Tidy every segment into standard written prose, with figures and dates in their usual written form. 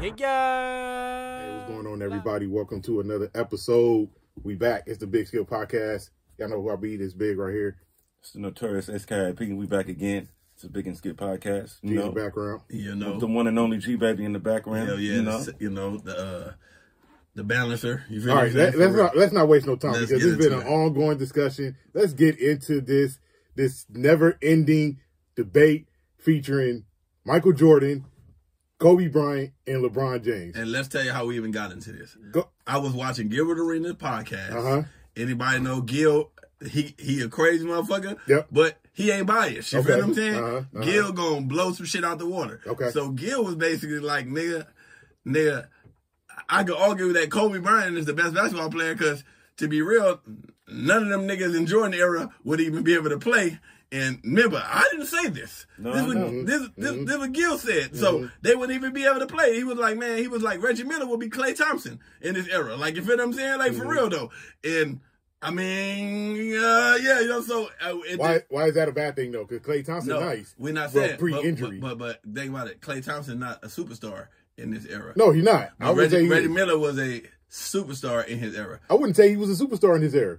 Hey, what's going on, everybody? Welcome to another episode. We back. It's the Big Skill Podcast. Y'all know who I be. This big right here. It's the notorious SKIP. We back again. It's a Big and Skip Podcast. You know, in the background. You know, the one and only G Baby in the background. Hell yeah, you know the balancer. You feel All right, let's not waste no time because this has been an ongoing discussion. Let's get into this never-ending debate featuring Michael Jordan, Kobe Bryant, and LeBron James. And let's tell you how we even got into this. I was watching Gilbert Arenas podcast. Anybody know Gil? He a crazy motherfucker. Yep. But he ain't biased. You feel what I'm saying? Gil gonna blow some shit out the water. Okay. So Gil was basically like, nigga, I could argue that Kobe Bryant is the best basketball player because, to be real, none of them niggas in Jordan era would even be able to play. And remember, I didn't say this. This what Gil said. So they wouldn't even be able to play. He was like, man, Reggie Miller would be Klay Thompson in this era. Like, you feel what I'm saying? Like, for real, though. And, I mean, yeah, you know, so. Why is that a bad thing, though? Because Klay Thompson, nice. We're not saying. Pre-injury. But think about it. Klay Thompson not a superstar in this era. No, he's not. Reggie Miller was a superstar in his era. I wouldn't say he was a superstar in his era.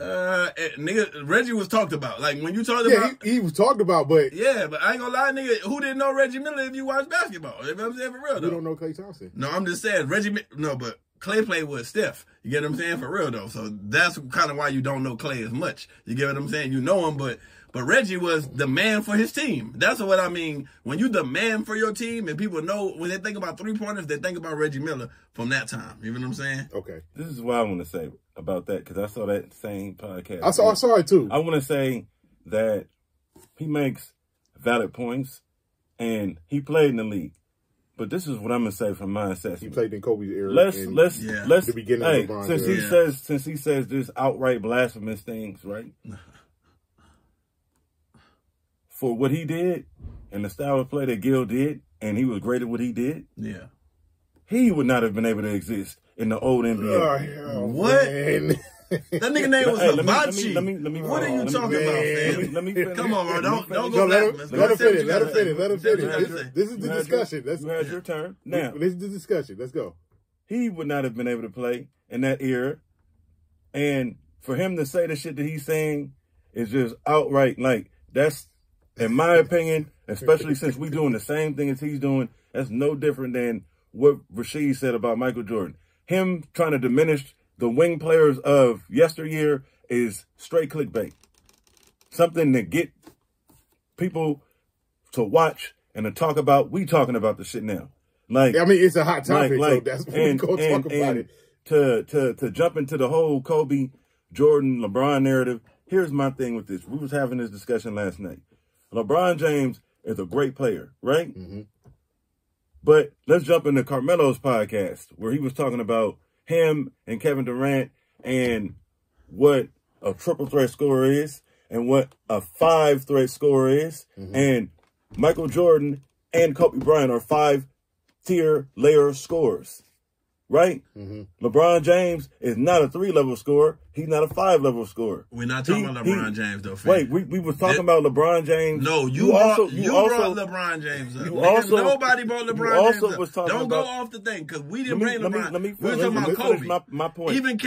Nigga, Reggie was talked about. Like, when you talked about... he was talked about, but... Yeah, but I ain't gonna lie, nigga, who didn't know Reggie Miller if you watch basketball? You know what I'm saying? For real, though. You don't know Klay Thompson. No, I'm just saying, but Klay played with Steph. You get what I'm saying? For real, though. So that's kind of why you don't know Klay as much. You get what I'm saying? You know him, but Reggie was the man for his team. That's what I mean. When you the man for your team and people know, when they think about three-pointers, they think about Reggie Miller from that time. You know what I'm saying? Okay. This is what I want to say about that because I saw that same podcast. I saw it too. I want to say that he makes valid points and he played in the league. But this is what I'm gonna say from my assessment. He played in Kobe's era. Let's the beginning of LeBron's since he says this outright blasphemous things, right? For what he did and the style of play that Gil did, and he was great at what he did. Yeah, he would not have been able to exist in the old NBA. What? Man. That nigga name was Hibachi. What are you talking about, man? Come on, bro. Don't go back. Let him finish. This is the discussion. You had your turn. Now, this is the discussion. Let's go. He would not have been able to play in that era. And for him to say the shit that he's saying is just outright, like, that's, in my opinion, especially since we doing the same thing as he's doing, that's no different than what Rasheed said about Michael Jordan. Him trying to diminish the wing players of yesteryear is straight clickbait. Something to get people to watch and to talk about. We talking about the shit now. Like, I mean, it's a hot topic, so that's what we're going to talk about it. To jump into the whole Kobe, Jordan, LeBron narrative, here's my thing with this. We was having this discussion last night. LeBron James is a great player, right? Mm-hmm. But let's jump into Carmelo's podcast where he was talking about him and Kevin Durant and what a triple threat scorer is and what a 5-threat scorer is. Mm-hmm. And Michael Jordan and Kobe Bryant are 5-tier layer scorers, right? Mm-hmm. LeBron James is not a 3-level scorer. He's not a 5-level scorer. We're not talking about LeBron James, though, fam. Wait, we was talking about LeBron James. No, you brought LeBron James up. Nobody brought LeBron James up. Don't go off the thing, because we didn't bring LeBron. We were talking about Kobe. My point. Even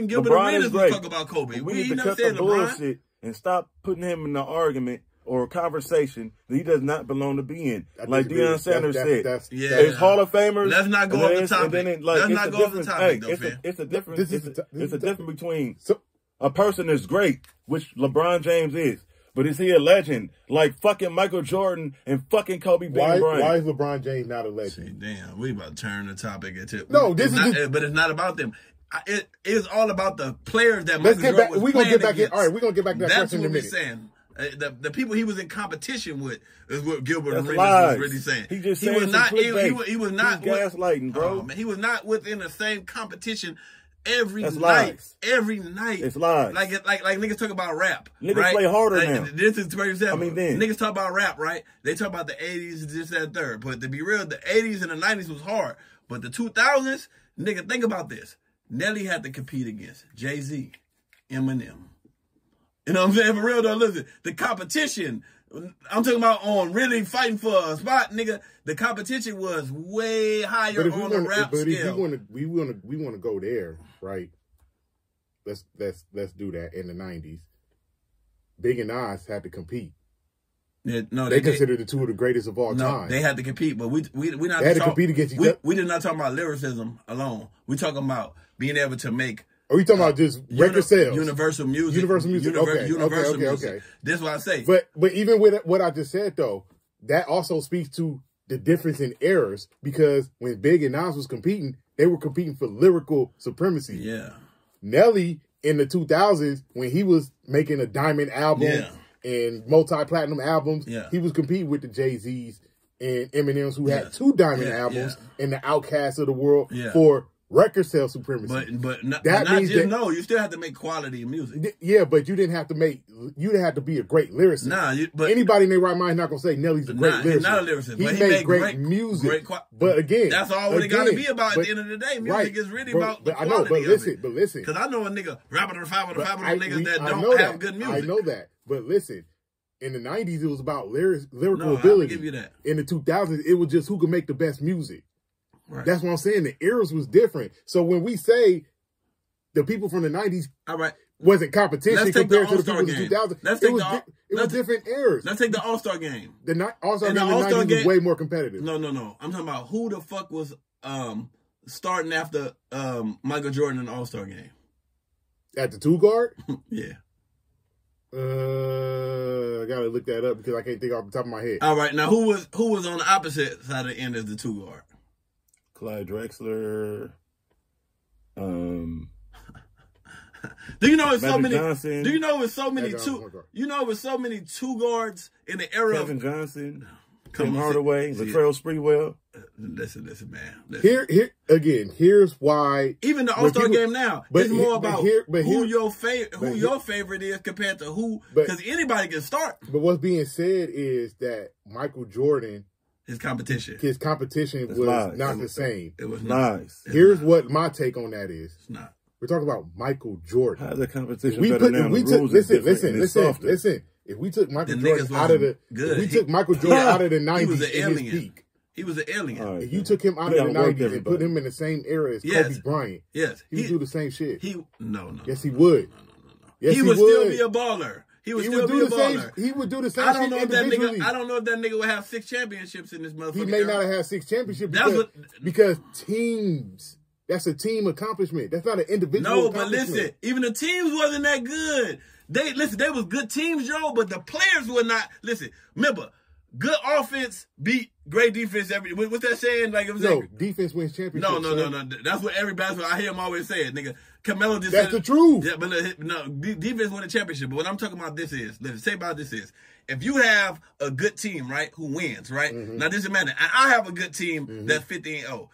Gilbert Arenas was talking about Kobe. We need to cut the bullshit and stop putting him in the argument or a conversation that he does not belong to be in. Like Deion Sanders said, it's Hall of Famers. Let's not go off the topic. Let's not go off the topic, though, fam. It's a difference between a person that's great, which LeBron James is, but is he a legend like fucking Michael Jordan and fucking Kobe Bryant? Why is LeBron James not a legend? See, damn, we about to turn the topic into but it's not about them. It is all about the players that Michael Jordan was We're gonna get back in. All right, we're gonna get back to that question in a minute. That's what we're saying. The people he was in competition with is what Gilbert Arenas was really saying. He just he was not gaslighting, bro. Man, he was not within the same competition every night. Every night. It's lies. Like niggas talk about rap. Niggas right? play harder now. This is for example. Then niggas talk about rap, right? They talk about the 80s, this, that, third. But to be real, the 80s and the 90s was hard. But the 2000s, nigga, think about this. Nelly had to compete against Jay-Z, Eminem. You know what I'm saying? For real though, listen, the competition I'm talking about on really fighting for a spot, nigga. The competition was way higher on the rap scale. If we want to go there, right? Let's do that in the 90s. Big and Nas had to compete. Yeah, no, they considered the two of the greatest of all time. They had to compete, but we not. They had to compete against each other. We did not talk about lyricism alone. We talking about being able to make. Are we talking about just record sales? Universal music. Okay. This is what I say. But even with what I just said though, that also speaks to the difference in eras, because when Big and Nas was competing, they were competing for lyrical supremacy. Yeah. Nelly in the 2000s, when he was making a diamond album and multi-platinum albums, he was competing with the Jay-Z's and Eminems who had 2 diamond albums and the Outkast of the world for record sale supremacy. But not you still have to make quality music. Yeah, but you didn't have to be a great lyricist. But anybody in their right mind is not gonna say Nelly's a great lyricist. He's not a lyricist. He made great music. But again, that's all it got to be about at the end of the day. Music is really about the quality. But listen. Because I know a nigga rapping on niggas that don't have good music. I know that. But listen, in the 90s, it was about lyrical ability. I'll give you that. In the 2000s, it was just who could make the best music. Right. That's what I'm saying. The eras was different. So when we say the people from the 90s wasn't competition compared to the people in the 2000s, it was different eras. Let's take the All-Star game. The All-Star game in the 90s was way more competitive. No. I'm talking about who the fuck was starting after Michael Jordan in the All-Star game. At the 2 guard? Yeah. I gotta look that up because I can't think off the top of my head. All right, now who was on the opposite side of the end as the 2 guard? Clyde Drexler. Do you know it's so many? Johnson. Do you know it's so many two? You know it's so many 2 guards in the era Kevin Johnson, Tim Hardaway, Latrell Sprewell. Listen, man. Here's why. Even the All-Star game now, it's more about who your favorite is compared to who, because anybody can start. But what's being said is that Michael Jordan, his competition was not the same. It was nice. Here's what my take on that is. It's not. We're talking about Michael Jordan. How's the competition better now? Listen. If we took Michael Jordan out of the 90s in his peak. He was an alien. Right, if you took him out of the 90s and put him in the same era as Kobe Bryant, he would do the same shit. No. Yes, he would. No. Yes, he would still be a baller. He would still be a baller. He would do the same shit individually. I don't know if that nigga would have 6 championships in this motherfucker. He may not have had 6 championships because teams. That's a team accomplishment. That's not an individual accomplishment. No, but listen, even the teams wasn't that good. They was good teams, Joe, but the players were not. Listen, remember, good offense beat great defense. What's that saying? Like it was defense wins championships. No. That's what every basketball. I hear him always say it, nigga. Carmelo just That's the truth. Yeah, but no, defense win a championship. But what I'm talking about this is, if you have a good team, right, who wins, right? Mm-hmm. Now this is matter. I have a good team that's 15-0.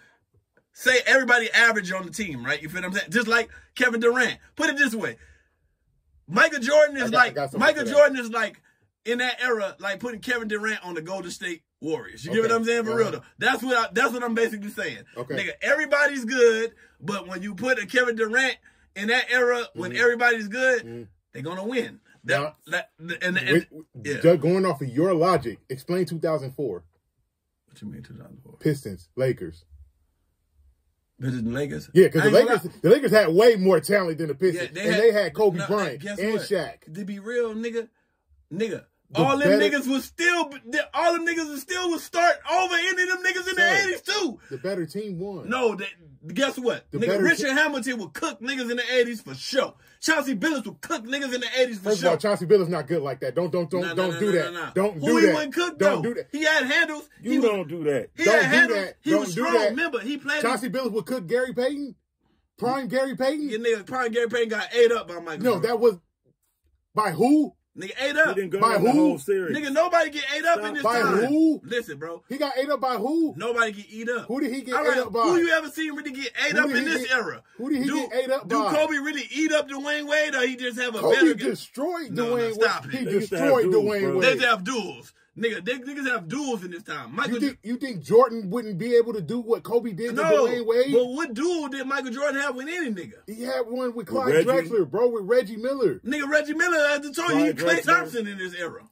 Say everybody average on the team, right? You feel what I'm saying? Just like Kevin Durant. Put it this way. Michael Jordan is like in that era, like putting Kevin Durant on the Golden State Warriors. You get what I'm saying? For real though. That's what I'm basically saying. Okay. Nigga, everybody's good, but when you put a Kevin Durant in that era when everybody's good, they're gonna win. Going off of your logic, explain 2004. What you mean 2004? Pistons, Lakers. Better than Lakers? Yeah, because the Lakers had way more talent than the Pistons. They had Kobe Bryant and Shaq. To be real, nigga, all them niggas was still start over any of them niggas in the 80s too. The better team won. No, guess what? Richard Hamilton would cook niggas in the 80s for sure. Chauncey Billups would cook niggas in the 80s for sure. First of all, Chauncey Billups not good like that. Don't do that. Don't do that. Who he wouldn't cook though? Don't do that. He had handles. Don't do that. He had handles. He was strong. Remember, he played. Chauncey Billups would cook Gary Payton. Prime Gary Payton. Yeah, nigga, prime Gary Payton got ate up by Michael Jordan. That was by who? Nigga ate up. By who? Nigga, nobody get ate up in this time. By who? Listen, bro. He got ate up by who? Nobody get eat up. Who did he get ate up by? Who you ever seen really get ate up in this era? Who did he get ate up by? Do Kobe really eat up Dwayne Wade or he just have a Kobe better... destroyed Dwayne Wade. He destroyed Dwayne Wade. They just have duels. Niggas have duels in this time. You think Jordan wouldn't be able to do what Kobe did to Dwayne Wade? But what duel did Michael Jordan have with any nigga? He had one with Clyde Drexler, bro, with Reggie Miller. Nigga, Reggie Miller, as I told you, he Klay Thompson in this era.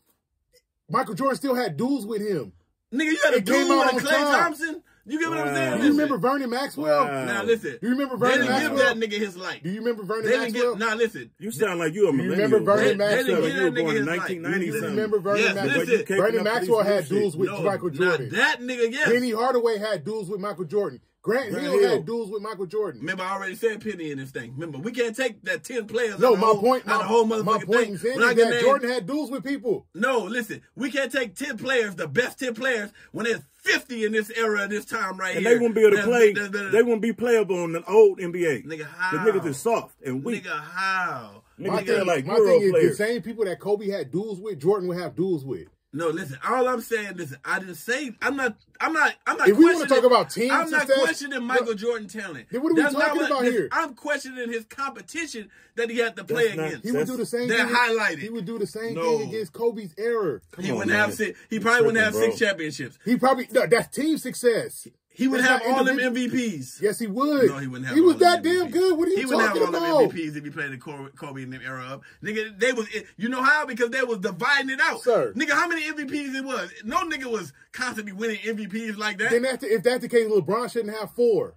Michael Jordan still had duels with him. Nigga, you had a duel with Klay Thompson? You get what I'm saying? Do you remember Vernon Maxwell? Now listen. Do you remember Vernon Maxwell? They didn't give that nigga his life. Do you remember Vernon Maxwell? Now listen. You sound like you a millennial. You remember Vernon Maxwell? You were born in 1990. You remember Vernon Maxwell? Vernon Maxwell had duels with Michael Jordan. That nigga, yes. Penny Hardaway had duels with Michael Jordan. Grant Hill had duels with Michael Jordan. Remember, I already said Penny in this thing. Remember, we can't take that 10 players no, out the whole motherfucking thing. Is that Jordan had duels with people. No, listen, we can't take 10 players, the best 10 players, when there's 50 in this era, this time right and here. And they wouldn't be able to play. They wouldn't be playable in the old NBA. Nigga, how? The niggas is soft and weak. Nigga, how? My thing is the same people that Kobe had duels with, Jordan would have duels with. No, listen. All I'm saying is, I didn't say. I'm not. If we want to talk about team I'm not success, questioning Michael Jordan talent. Then what are we talking about here? I'm questioning his competition that he had to play against. He would do the same. They're highlighted. He would do the same thing against Kobe's era. He wouldn't have 6. He probably wouldn't have 6 championships. He probably that's team success. He would have all them MVPs. Yes, he would. No, he wouldn't have. He was that damn good. What are you talking about? He would have all them MVPs if he played the Kobe in them era up. Nigga, they was. You know how? Because they was dividing it out. Sir. Nigga, how many MVPs it was? No nigga was constantly winning MVPs like that. Then if that's the case, LeBron shouldn't have 4.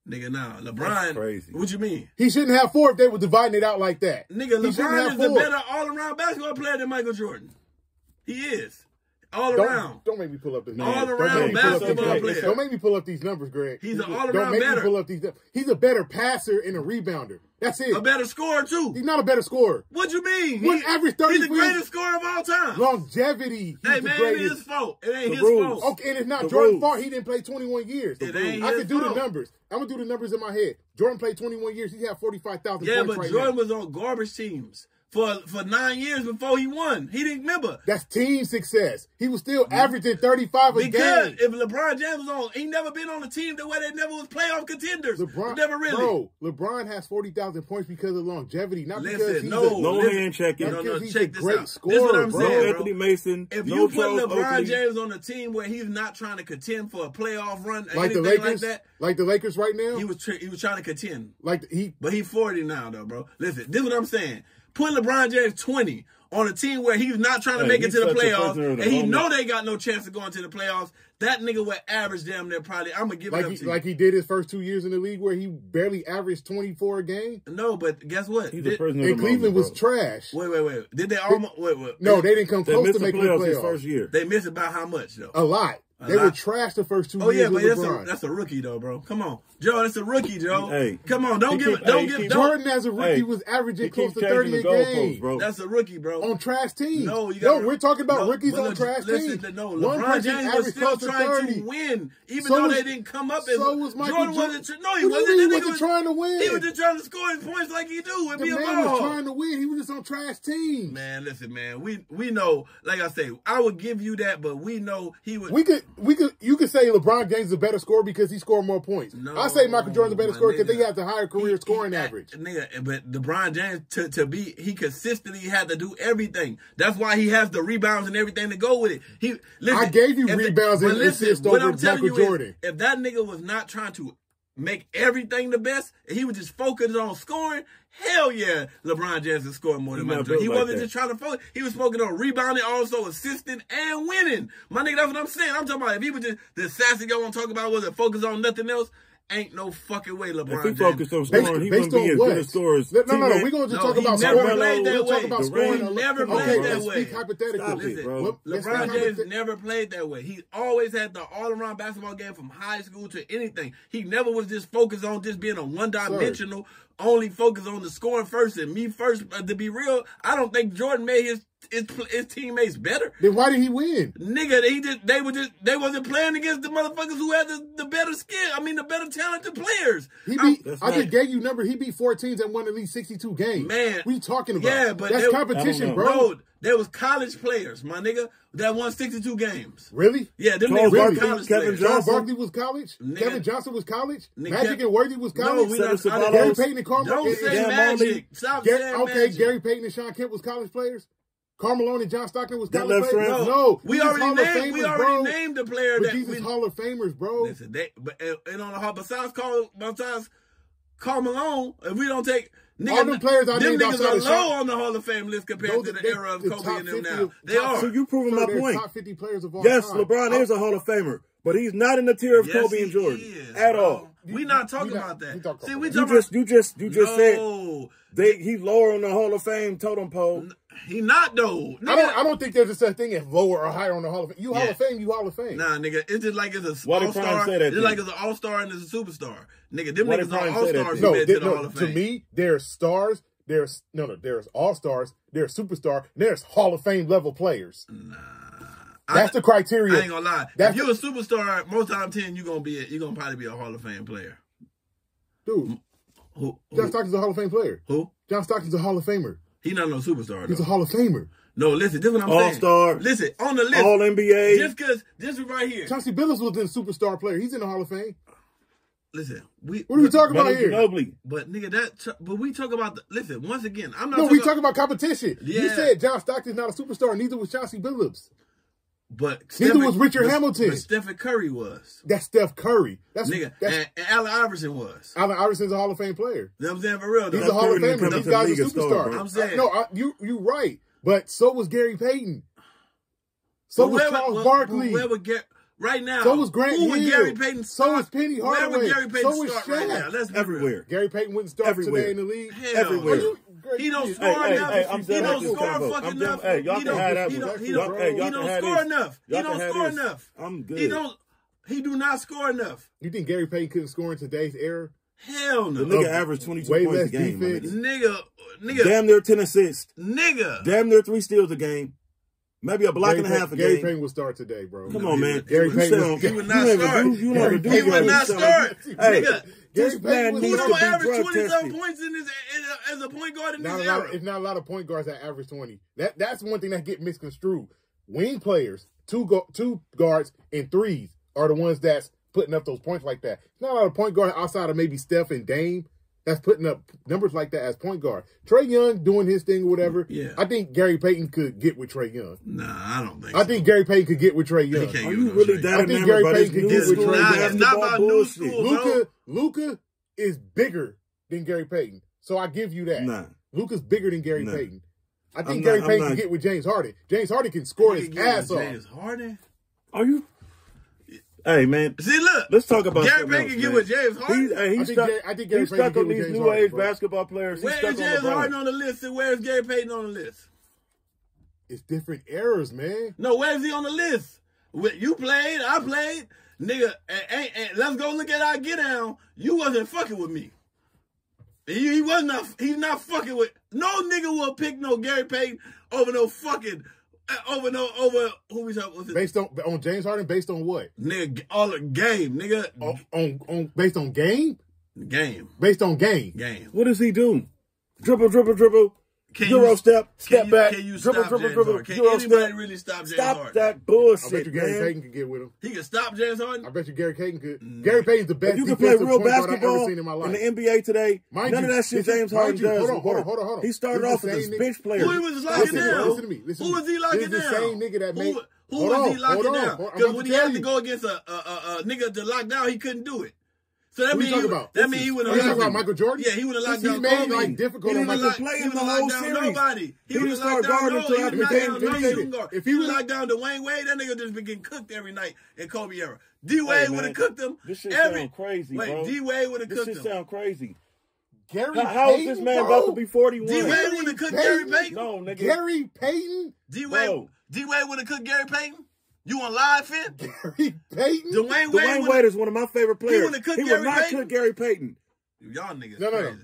Nigga, nah. LeBron. That's crazy. What you mean? He shouldn't have 4 if they were dividing it out like that. Nigga, LeBron is a better all-around basketball player than Michael Jordan. He is. All around. Don't make me pull up the numbers. All around basketball player. Don't make me pull up these numbers, Greg. He's an all around Don't make better. me pull up these. He's a better passer and a rebounder. That's it. A better scorer too. He's not a better scorer. What you mean? He averaged 30. He's the greatest scorer of all time. Longevity. Hey man, it ain't his fault. It ain't his fault. Okay, and it's not Jordan's fault. He didn't play 21 years. It ain't I his could do fault. the numbers. I'm gonna do the numbers in my head. Jordan played 21 years. He had 45,000 Yeah, points but right Jordan now. was on garbage teams for 9 years before he won. He didn't remember. That's team success. He was still averaging 35 a game. Because if LeBron James was on, he never been on a team the way they never was playoff contenders. Never really. Bro, LeBron has 40,000 points because of longevity, not because he's no hand checking. He's check a great scorer. This is what I'm saying, bro. Anthony Mason. If you put LeBron James on a team where he's not trying to contend for a playoff run, or like the Lakers, like the Lakers right now, he was trying to contend. But he's 40 now, though, bro. Listen, this is what I'm saying. Put LeBron James 20 on a team where he's not trying to make it to the playoffs, and he know they got no chance of going to the playoffs. That nigga would average damn near probably. I'm gonna give it up to you. Like he did his first 2 years in the league, where he barely averaged 24 a game. No, but guess what? He's a prisoner and Cleveland was trash. Wait. Did they almost? Wait. No, they didn't come close to making the playoffs. His first year. They missed it by how much though? A lot. They were trash the first 2 years. Oh yeah, but that's a rookie though, bro. Come on, Joe. That's a rookie, Joe. Hey, come on, don't give. Jordan as a rookie was averaging close to 30 a game. Bro. That's a rookie, bro. On trash teams. No, we're talking about rookies on trash teams. No, LeBron James was still trying to win, even though they didn't come up as. So was Michael Jordan. He wasn't trying to win. He was just trying to score his points like he do and be a ball. The man was trying to win. He was just on trash teams. Man, listen, man. We know, like I say, I would give you that, but we know he would. You could say LeBron James is a better scorer because he scored more points. No, I say Michael Jordan's a better scorer because they have the higher career scoring average. Nigga, but LeBron James he consistently had to do everything. That's why he has the rebounds and everything to go with it. I gave you rebounds and assists over Michael Jordan. If that nigga was not trying to make everything the best, and he was just focused on scoring, hell yeah, LeBron James is scoring more than Michael Jordan. He wasn't just trying to focus. He was focused on rebounding, also assisting and winning. My nigga, that's what I'm saying. I'm talking about if he was just the sassy guy want to talk about wasn't focused on nothing else. Ain't no fucking way LeBron James. If he focused on scoring, he wouldn't be as good a scorer as No. We're going to talk about scoring. We'll talk about scoring. He never played that way. Speak hypothetically. LeBron James never played that way. He always had the all-around basketball game from high school to anything. He never was just focused on just being a one-dimensional, only focused on the scoring first and me first. To be real, I don't think Jordan made his teammates better. Then why did he win? Nigga, they wasn't playing against the motherfuckers who had the better skill. I mean, the better talented players. I just gave you numbers. He beat 4 teams and won at least 62 games. Man, what are you talking about? Yeah, but that's competition, bro. Bro, there was college players, my nigga, that won 62 games. Really? Yeah, them niggas were college players. Charles Barkley was college. Nigga, Kevin Johnson was college. Magic and Worthy was college. No, Gary Payton and Carmelo. Don't say Magic. Stop saying Magic. Gary Payton and Sean Kemp was college players. Carmelo and John Stockton was college players. No, we already named the player that these is Hall of Famers, bro. Listen, and on the Hall besides Karl Malone, if we don't take all them players I them named niggas outside are of low on the Hall of Fame list compared to the era of Kobe and them now. They are. So you proving my point. Top 50 players of all yes, time. LeBron is a Hall of Famer, but he's not in the tier of Kobe and Jordan at all. We not talking about that. See, we talking about you just said he's lower on the Hall of Fame totem pole. He not though. I don't think there's a such thing as lower or higher on the Hall of Fame. You Hall of Fame, you Hall of Fame. Nah, nigga, it's just like it's a all-star. It's like it's an all-star and it's a superstar. Nigga, them niggas are all-stars who made to the Hall of Fame. To me, there's stars. There's all-stars. There's superstar. There's Hall of Fame level players. Nah. That's the criteria. I ain't gonna lie. If you're a superstar, most times 10, you're gonna probably be a Hall of Fame player. Dude. John Stockton's a Hall of Fame player. Who? John Stockton's a Hall of Famer. He's not no superstar, though. He's a Hall of Famer. No, listen, this is what I'm saying. All-star. Listen, on the list. All-NBA. Just because, this is right here. Chauncey Billups was a superstar player. He's in the Hall of Fame. Listen, what are we talking about here? But nigga, but we talk about listen, once again, I'm not No, we talking about competition. Yeah. You said John Stockton's not a superstar, neither was Chauncey Billups. But neither was Richard Hamilton. But Stephen Curry was. That's Steph Curry. That's and Allen Iverson was. Allen Iverson's a Hall of Fame player. You know what I'm saying? For real, though. He's a Hall of Famer. These guys are superstars. I'm saying. You right. But so was Gary Payton. So was Charles Barkley. Right now, so was Grant Hill. Gary Payton start? So was Penny Hardaway. Where would Gary Payton so was start Shaq. right now? Let's be everywhere. Real. Gary Payton wouldn't start today in the league. Hell, everywhere. He don't score enough. He don't score fucking enough. Hey, y'all can have that. He don't score enough. He don't score enough. I'm good. He do not score enough. You think Gary Payton couldn't score in today's era? Hell no. The nigga averaged 22 points a game. Nigga. Damn near 10 assists. Nigga. Damn near 3 steals a game. Maybe a block and a half a game. Gary Payton would start today, bro. Come on, man. Gary Payton would not start. He would not start. Nigga. This man needs to be average 20 tested. points as a point guard in this era. It's not a lot of point guards that average 20. That's one thing that get misconstrued. Wing players, two guards and threes are the ones that's putting up those points like that. It's not a lot of point guards outside of maybe Steph and Dame that's putting up numbers like that as point guard. Trae Young doing his thing or whatever. Yeah. I think Gary Payton could get with Trae Young. Nah, I don't think I think Gary Payton could get with Trae Young. Are you really that I think Gary Payton could get with Trae Young. It's not about new school, Luka is bigger than Gary Payton. So I give you that. Nah. Luka's bigger than Gary Payton. I think Gary Payton can get with James Harden. James Harden can score his ass off. James Harden? Are you? Hey, man. See, look. Let's talk about Gary Payton can get with James Harden. I think Gary Payton stuck on these new age basketball players. Where is James Harden on the list and where is Gary Payton on the list? It's different eras, man. No, where is he on the list? You played, I played. Nigga, let's go look at our get down. You wasn't fucking with me. He's not fucking with, no nigga will pick no Gary Payton over no fucking, over who we talking with? Based on James Harden, based on what? Nigga, all the game, nigga. On based on game? Game. Based on game. Game. What does he do? Dribble. Euro step back. Can you dribble, stop James Harden? Can Euro anybody step. really stop James Stop Harden? that bullshit, I bet you Gary man. Payton could get with him. He can stop James Harden? I bet you Gary Payton could. Gary Payton's the best If you can play defensive real point guard I've basketball ever seen in my life. in the NBA today, Mind none you, of that shit this is- James Harden mind you, does. hold on. He started off as a bench player. Who he was locking down? Listen to me. Who was he locking down? This is the same nigga that made. Who was he locking down? Because when he had to go. go against a nigga to lock down, he couldn't do it. So that Who means you talking about? That means he would have. You talking about Michael Jordan? Yeah, he would have locked He down made Kobe. like difficult He on didn't Michael. even play He in would the have whole locked down series. nobody. He would didn't have start locked down guarding no. until He after would have Game locked down no Day. shooting guard. If He he would was- have locked down Dwayne Wade. That nigga just been getting cooked every night in Kobe era. D Wade Hey, would man, have cooked him. This shit every. sound crazy, Wait, bro. D Wade would have This cooked shit him. sound crazy. Gary How is this Payton, man bro? about to be 41? D Wade would have cooked Gary Payton. No, nigga. Gary Payton? D Bro. Wade would have cooked Gary Payton. You on live, Finn? Gary Payton? Dwayne Dwayne Wade is one of my favorite players. would've cooked He Gary would not Payton. cook Gary Payton. Y'all niggas No. crazy.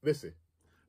Listen.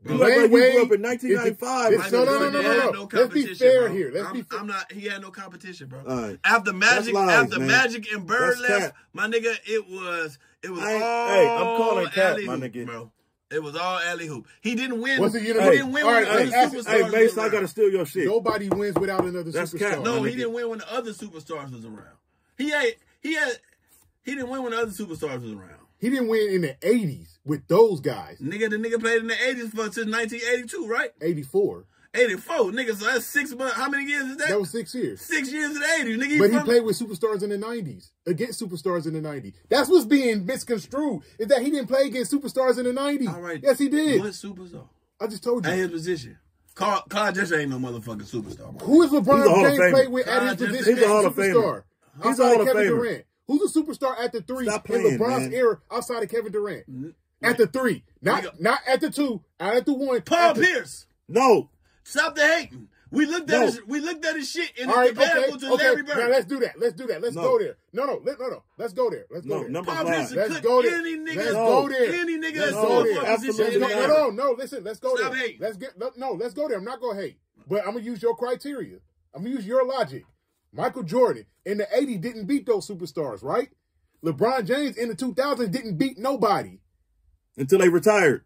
You like you grew up in 1995. No. Let's be fair here. Let's be fair. I'm not. He had no competition, bro. Right. After Magic, lies, man. Magic and Bird That's left, cap. my nigga, it was all I'm calling cap, my alley-hoop, nigga. bro. It was all alley hoop. He didn't win. What's the He universe? didn't win All when right, the other hey, superstars Hey, Mace, was I around. gotta steal your shit. Nobody wins without another That's superstar. cap. No, my he nigga. didn't win when the other superstars was around. He didn't win when the other superstars was around. He didn't win in the 80s with those guys. The nigga played in the 80s since 1982, right? 84. 84, nigga. So that's 6 months. How many years is that? That was 6 years. 6 years in the 80s, nigga. But he played with superstars in the 90s, against superstars in the 90s. That's what's being misconstrued, is that he didn't play against superstars in the 90s. All right. Yes, he did. What superstar? I just told you. At his position. Clyde Drexler ain't no motherfucking superstar. Who is LeBron James played with at his position? He's a Hall of Famer. He's a Hall of Famer. Durant. Who's a superstar at the 3 in LeBron's era outside of Kevin Durant? At the 3. Not at the 2, not at the 1. Paul Pierce. No. Stop the hating. We looked at his shit and it's comparable to Larry Bird. Now let's do that. Let's go there. No. Let's go there. Paul Pierce let's go there. Any nigga. Let's go there. Any nigga let's go there. Absolutely. No. Listen. Let's go Stop there. hating. Let's go there. I'm not gonna hate, but I'm gonna use your criteria. I'm gonna use your logic. Michael Jordan in the 80s didn't beat those superstars, right? LeBron James in the 2000s didn't beat nobody until they retired.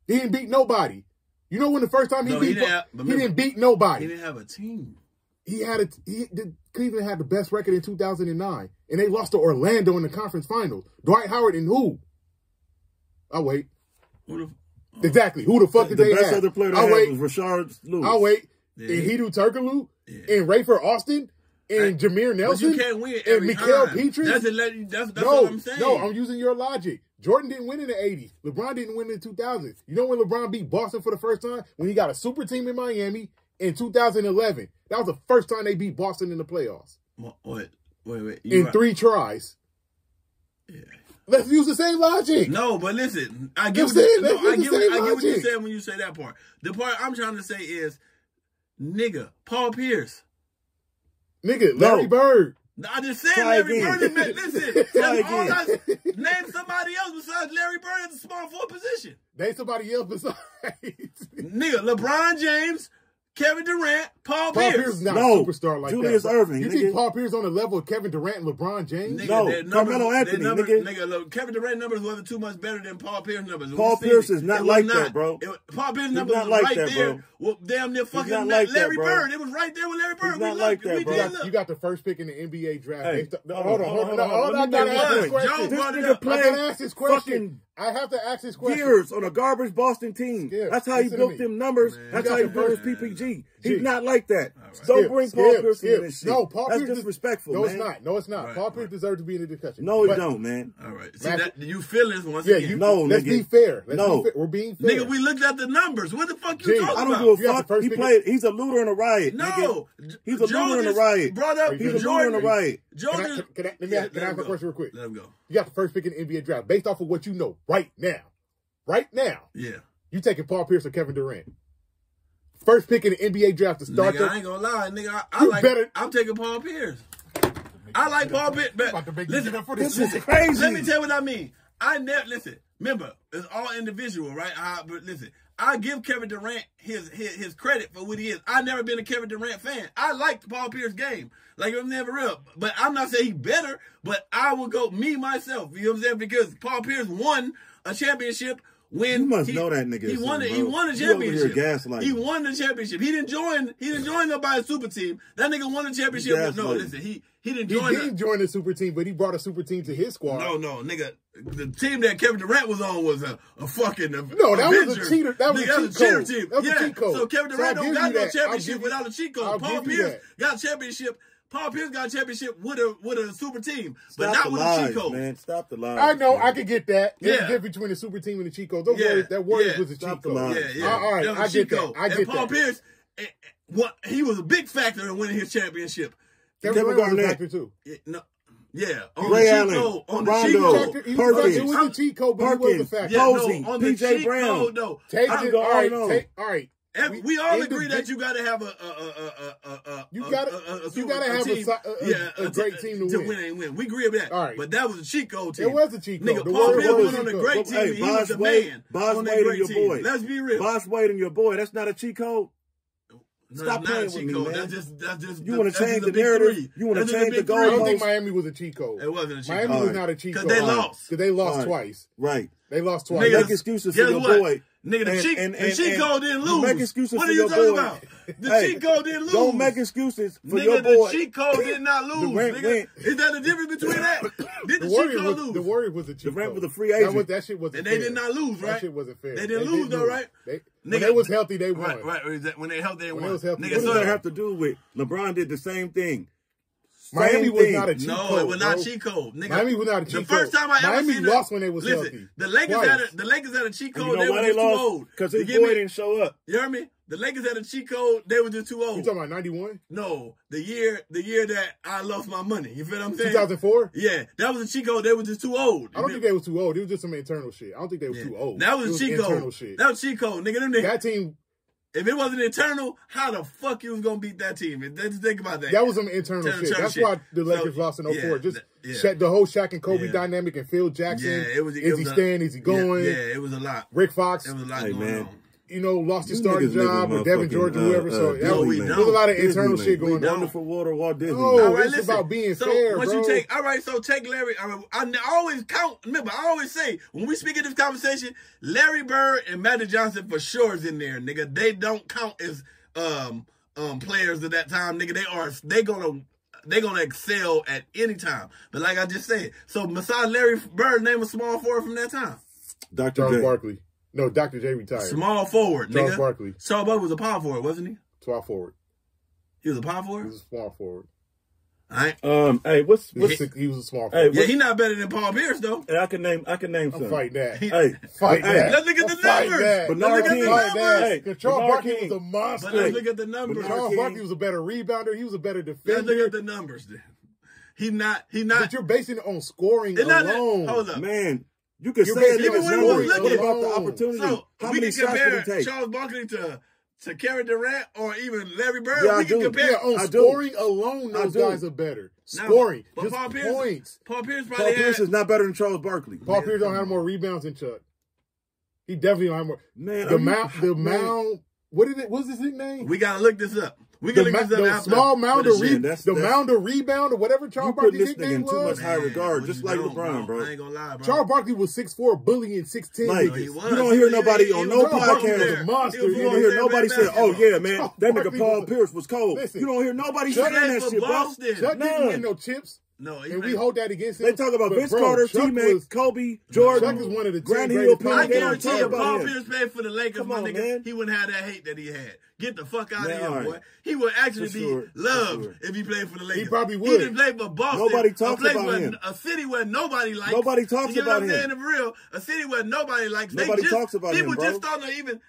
He didn't beat nobody. You know when the first time he didn't beat nobody. He didn't have a team. Cleveland had the best record in 2009, and they lost to Orlando in the conference finals. Dwight Howard and who? I'll wait. Exactly. Who the fuck did they have? The best other player they had was Rashard Lewis. I'll wait. Yeah. And Hedo Turkoglu, and Rayford Austin, and Jameer Nelson, but you can't win and Mikael Petrie. That's what I'm saying. No, I'm using your logic. Jordan didn't win in the 80s. LeBron didn't win in the 2000s. You know when LeBron beat Boston for the first time? When he got a super team in Miami in 2011. That was the first time they beat Boston in the playoffs. Wait. In 3 tries. Yeah. Let's use the same logic. No, but listen, I get what you're saying when you say that part. The part I'm trying to say is, nigga, Paul Pierce. Nigga, Larry Bird. I just said Larry Bird. Listen, name somebody else besides Larry Bird at the small forward position. Name somebody else besides. Nigga, LeBron James, Kevin Durant, Paul Pierce. Paul Pierce is not a superstar like Julius that. Irving. You think Paul Pierce on the level of Kevin Durant and LeBron James? Nigga, Carmelo Anthony. Nigga, Kevin Durant numbers wasn't too much better than Paul Pierce numbers. Paul Pierce is not like that, bro. Paul Pierce numbers was right there. Well, damn near fucking Larry Bird. It was right there with Larry Bird. He's not like that, bro. You got the first pick in the NBA draft. Hey, hold on. I gotta ask this question. I have to ask this question. Years on a garbage Boston team. Skip, that's how he built them numbers. Man, that's how he built his PPG. He's not like that. Right. Don't bring Paul Pierce into this shit. No, Paul Pierce that's disrespectful, No, man. it's not. No, it's not. Right, Paul Pierce deserves to be in the discussion. No, he don't, man. All right. See, you feel this once again. Let's be fair. We're being fair. Nigga, we looked at the numbers. What the fuck you talking about? I don't give a fuck. He played. He's a looter in a riot. No. He's a looter in a riot. Brought up He's a looter in a riot. Jordan. Can I ask a question real quick? Let him go. You got the first pick in the NBA draft based off of what you know right now. Right now. Yeah. You taking Paul Pierce or Kevin Durant? First pick in the NBA draft to start. Nigga, I ain't gonna lie, nigga. I'm taking Paul Pierce. I like Paul Pierce. Listen, this is crazy. Let me tell you what I mean. Listen. Remember, it's all individual, right? But listen, I give Kevin Durant his credit for what he is. I've never been a Kevin Durant fan. I liked Paul Pierce's game. Like, I'm never real. But I'm not saying he's better, but I will go myself. You know what I'm saying? Because Paul Pierce won a championship when you must know that nigga. He won a championship. He won the championship. He didn't join nobody's super team. That nigga won the championship. No, listen, he didn't join. He didn't join the super team, but he brought a super team to his squad. No, nigga. The team that Kevin Durant was on was a fucking that was a cheater. That was a cheater team. That was a cheat code. So Kevin Durant don't got no championship without a cheat code. Paul Pierce got a championship. Paul Pierce got a championship with a super team, but not with a cheat code. Man, stop the lies. I know, I could get that. There's a difference between the super team and the cheat code. Don't worry, that Warriors was a cheat code. All right, I get that. And Paul Pierce, he was a big factor in winning his championship. Kevin Durant was a factor too. On Ray the Allen, cheat code, on Rondo, the cheat code. Perkins. It was a cheat code, but he was a factor. Posey, on the PJ cheat Brown. code, though. All right. We all agree that you got to have a great team to win. We agree with that. All right. But that was a cheat code team. It was a cheat code. Nigga, Paul Pierce was on a great team. He was the man on that great team. Let's be real. Boss Wade and your boy. That's not a cheat code. No, stop playing with me, man. That's just. You want to change the narrative? You want to change the goalpost? I don't think Miami was a cheat code. It wasn't a cheat code. Miami was not a cheat code. Because they lost. Because they lost twice. Right. They lost twice. Make excuses for your boy. Nigga, the cheat code didn't lose. Make excuses what for are you your talking boy. about? The cheat code didn't lose. Don't make excuses for nigga, your boy. The cheat code did not lose. Nigga. Is that the difference between that? Did the cheat code lose? The Warriors was a cheat code. Durant was a free agent. That shit wasn't fair. And they did not lose, right? That shit wasn't fair. They didn't lose, though, right? When they was healthy, they won. Right. When they healthy, they won. What does that have to do with LeBron did the same thing? Miami was not a cheat code. No, it was not cheat code. Nigga, Miami was not a cheat code. The first time I ever seen lost when they was healthy. The Lakers had a cheat code. You know why they lost? Because his boy didn't show up. You heard me? The Lakers had a cheat code. They were just too old. You talking about 91? No, the year that I lost my money. You feel what I'm saying? 2004? Yeah, that was a cheat code. They were just too old. I don't think they were too old. It was just some internal shit. I don't think they were too old. That was a cheat code. Shit. That was cheat code, nigga. Them niggas. That team. If it wasn't internal, how the fuck you was gonna beat that team? Just think about that. That was some internal shit. That's why the Lakers lost in 04. The whole Shaq and Kobe dynamic and Phil Jackson. Is he staying? Is he going? Yeah, it was a lot. Rick Fox. It was a lot going on. You know, lost his starting job or Devin George or whoever. So there's a lot of internal shit going on. Wonderful water, Walt Disney. No, it's about being fair, once bro. So take Larry. I always count. Remember, I always say when we speak of this conversation, Larry Bird and Magic Johnson for sure is in there, nigga. They don't count as players at that time, nigga. They gonna excel at any time. But like I just said, so besides Larry Bird, name a small forward from that time. Charles Barkley. No, Dr. J retired. Small forward, Charles Barkley. Charles Barkley was a power forward, wasn't he? Small forward. He was a power forward? He was a small forward. All right. Hey, he was a small forward. Yeah, he's not better than Paul Pierce though. Hey, I can name some. I'm fighting that. Fight that. Let's look at the numbers. Bernard King. Hey, Charles Barkley was a monster. But let's look at the numbers. Charles Barkley was a better rebounder. He was a better defender. Let's look at the numbers then. He not. But you're basing it on scoring alone. Hold up. Man. You can say it was numbers. What about the opportunity? So how many shots did he take? Charles Barkley to Kevin Durant or even Larry Bird? Yeah, we can compare. Yeah, on scoring alone, those guys are better. Scoring, just Paul Pierce, points. Paul Pierce is not better than Charles Barkley. Paul Pierce don't have more rebounds than Chuck. He definitely don't have more. Man, the mound. What is it? What's his nickname? We gotta look this up. We can look this up after. Small mound of mound of rebound or whatever Charles Barkley's nickname was. Too much high regard, just like LeBron, bro. I ain't gonna lie, bro. Charles Barkley was 6'4", bullying 6'10". Like, you don't hear nobody on no podcast. You don't hear nobody say, "Oh yeah, man, that nigga Paul Pierce was cold." You don't hear nobody saying that shit, bro. Chuck didn't win no chips. No, and we hold that against him. They talk about Vince Carter, T-Mac, Kobe, Jordan. Chuck is one of the Grant Hill. I guarantee you, Paul Pierce played for the Lakers, my nigga. He wouldn't have that hate that he had. Get the fuck out of here, boy. He would actually be loved if he played for the Lakers. He probably would. He didn't play for Boston. Nobody talks about him. A city where nobody likes. Nobody talks about him. You know what I'm saying? For real, a city where nobody likes. Nobody talks about him, bro. People just don't even.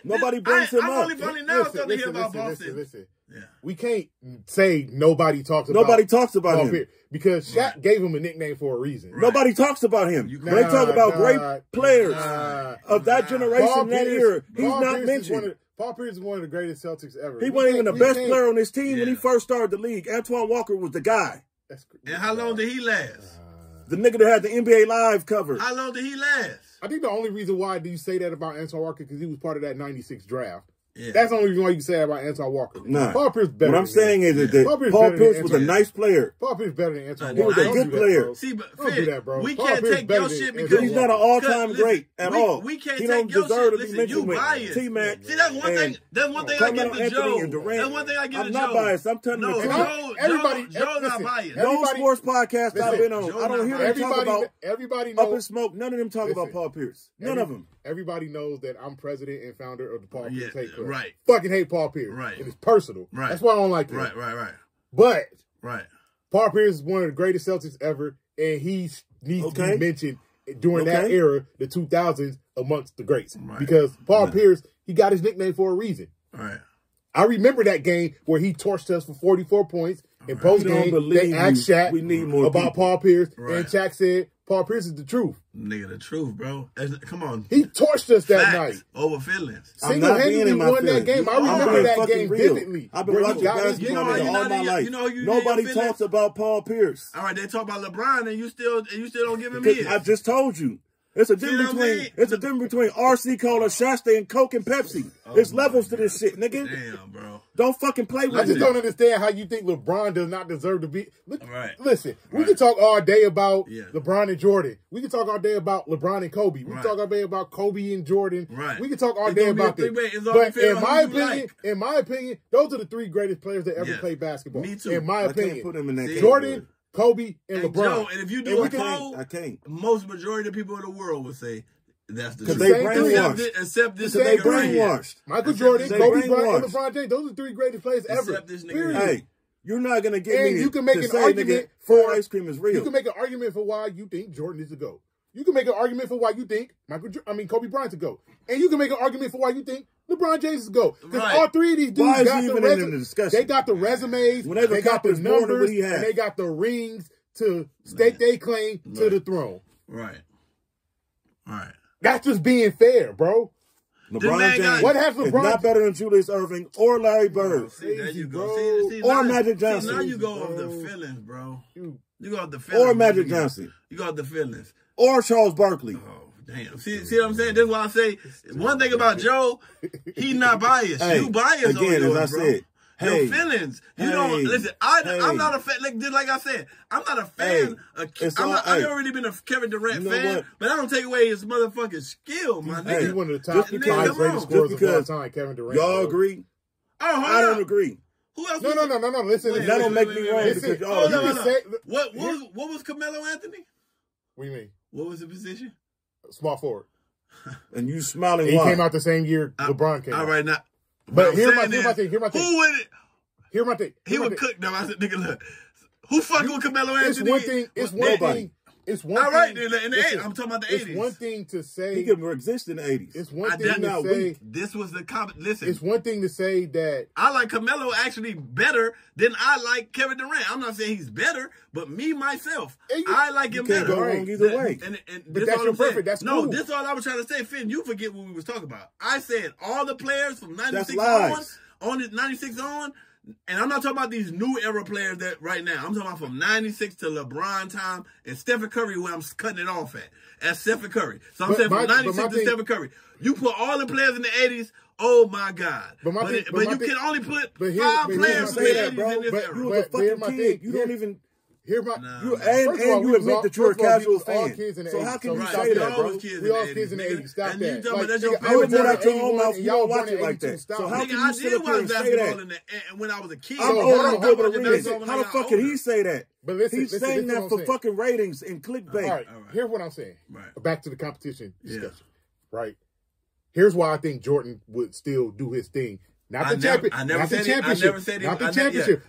Nobody brings him up. I'm only funny now starting to hear about Boston. Listen. Yeah. We can't say nobody talks about him. Because Shaq gave him a nickname for a reason. Right. Nobody talks about him. They talk about great players of that generation, that era. He's not mentioned. Paul Pierce is one of the greatest Celtics ever. He wasn't even the best player on his team when he first started the league. Antoine Walker was the guy. And how long did he last? The nigga that had the NBA Live cover. How long did he last? I think the only reason why do you say that about Antoine Walker because he was part of that 96 draft. Yeah. That's the only reason why you can say that about Antoine Walker. Nah. Paul Pierce better. What I'm saying is that Paul Pierce was a nice player. Paul Pierce better than Antoine Walker. He was a good player. See, but don't do that, bro. We can't take your shit because he's not an all-time great at all. We can't he take your shit. Listen, you biased. T-Mac. See, that's one thing. That's one thing I give to Joe. That's one thing I give to Joe. I'm not biased. I'm telling you. Everybody, Joe's not biased. No sports podcast I've been on. I don't hear them talk about everybody. Up in Smoke. None of them talk about Paul Pierce. None of them. Everybody knows that I'm president and founder of the Paul Pierce Hate Club. Right. Fucking hate Paul Pierce. Right. And it's personal. Right. That's why I don't like him. Right. But right. Paul Pierce is one of the greatest Celtics ever, and he needs to be mentioned during that era, the 2000s, amongst the greats. Right. Because Paul Pierce, he got his nickname for a reason. Right. I remember that game where he torched us for 44 points. In post-game, they asked Shaq about Paul Pierce, and Shaq said, Paul Pierce is the truth. Nigga, the truth, bro. Come on. He torched us that night. Over feelings. Single-handedly won that game. I remember that game vividly. I've been watching basketball all my life. Nobody talks about Paul Pierce. All right, they talk about LeBron, and you still don't give him his. I just told you. It's a difference between RC Cola, Shasta, and Coke and Pepsi. There's levels to this shit, nigga. Damn, bro. Don't fucking play with me. I just don't understand how you think LeBron does not deserve to be. Right. Listen, we can talk all day about LeBron and Jordan. We can talk all day about LeBron and Kobe. We can talk all day about Kobe and Jordan. Right. We can talk all day about this. But in my opinion, those are the three greatest players that ever played basketball. Me too. In my opinion, I can't put them in that Jordan, Kobe, and LeBron. Joe, and if you do a poll, I can't. Most majority of people in the world would say that's the truth. They brainwashed. Except this they nigga right here. brainwashed. Michael Jordan, Kobe Bryant, and LeBron James. Those are the three greatest players ever. Except this nigga. Hey, you're not gonna get And me you can make to an say, argument nigga, for ice cream is real. You can make an argument for why you think Jordan is the GOAT. You can make an argument for why you think Kobe Bryant's a GOAT. And you can make an argument for why you think LeBron James is a GOAT. Because all three of these dudes got the resumes. They got the resumes, they got the numbers, and they got the rings to stake their claim to the throne. Right. Right. That's just being fair, bro. LeBron James what has LeBron is not better than Julius Irving or Larry Bird. See, there you go. Or Magic Johnson. See, now you go off the feelings, bro. You go off the feelings. Or Magic Johnson. You go off the feelings. Or Charles Barkley. Oh, damn. See what I'm saying? That's why I say, one thing about Joe, he's not biased. Hey, you biased on yours, as I said. Your feelings. You don't listen. I'm not a fan. Just like I said, I'm not a fan. I've never really been a Kevin Durant fan, but I don't take away his motherfucking skill, my nigga. He's one of the top greatest scorers of all time, Kevin Durant. Y'all agree? Oh, I don't agree. Who else? No. Listen, that don't make me wrong. What was Carmelo Anthony? What do you mean? What was the position? Small forward. And you smiling? He came out the same year LeBron came out. All right, now. But here's my thing. Who would it? Here's my thing. He would cook them. I said, nigga, look. Who fucking with Carmelo Anthony? It's one thing. All right, in the 80s. I'm talking about the 80s. It's one thing to say. He could exist in the 80s. It's one thing to say. This was the listen. It's one thing to say that I like Carmelo actually better than I like Kevin Durant. I'm not saying he's better, but me, myself, I like him better. Go wrong either way. But that's your perfect. That's cool. No, this is all I was trying to say. Finn, you forget what we was talking about. I said all the players from 96 on 96 on, and I'm not talking about these new era players that right now. I'm talking about from 96 to LeBron time and Stephen Curry, where I'm cutting it off at. That's Stephen Curry. So I'm saying from 96 to Stephen Curry. You put all the players in the 80s, oh my God. But you can only put 5 players in the 80s in this era. You was a fucking kid. You don't even... You admit that you're a casual fan. So how can you say that, bro? We all kids in the 80s. Stop that. I would not out your own mouth. You don't watch it like that. So how can you sit up here and say that? When I was a kid. I'm old enough to be able to read it. How the fuck can he say that? But listen, he's saying that for fucking ratings and clickbait. All right, here's what I'm saying. Back to the competition discussion. Right. Here's why I think Jordan would still do his thing. Not the championship.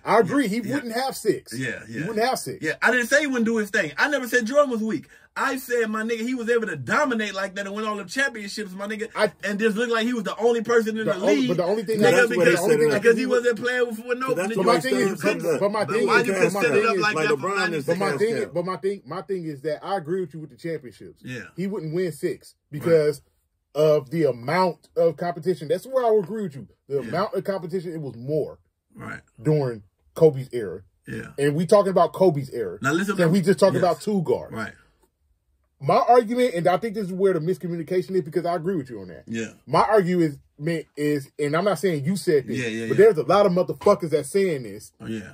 I agree. He wouldn't have 6. Yeah. He wouldn't have 6. Yeah. I didn't say he wouldn't do his thing. I never said Jordan was weak. I said, my nigga, he was able to dominate like that and win all the championships, my nigga, and just looked like he was the only person in the league. But the only thing because he wasn't playing with no. But my thing is, my thing is that I agree with you with the championships. Yeah, he wouldn't win 6 because of the amount of competition. That's where I would agree with you. The amount of competition, it was more during Kobe's era. Yeah. And we talking about Kobe's era. Now listen, and we just talking about 2 guards. Right. My argument, and I think this is where the miscommunication is because I agree with you on that. Yeah. My argument is, and I'm not saying you said this, but there's a lot of motherfuckers that saying this. Oh, yeah.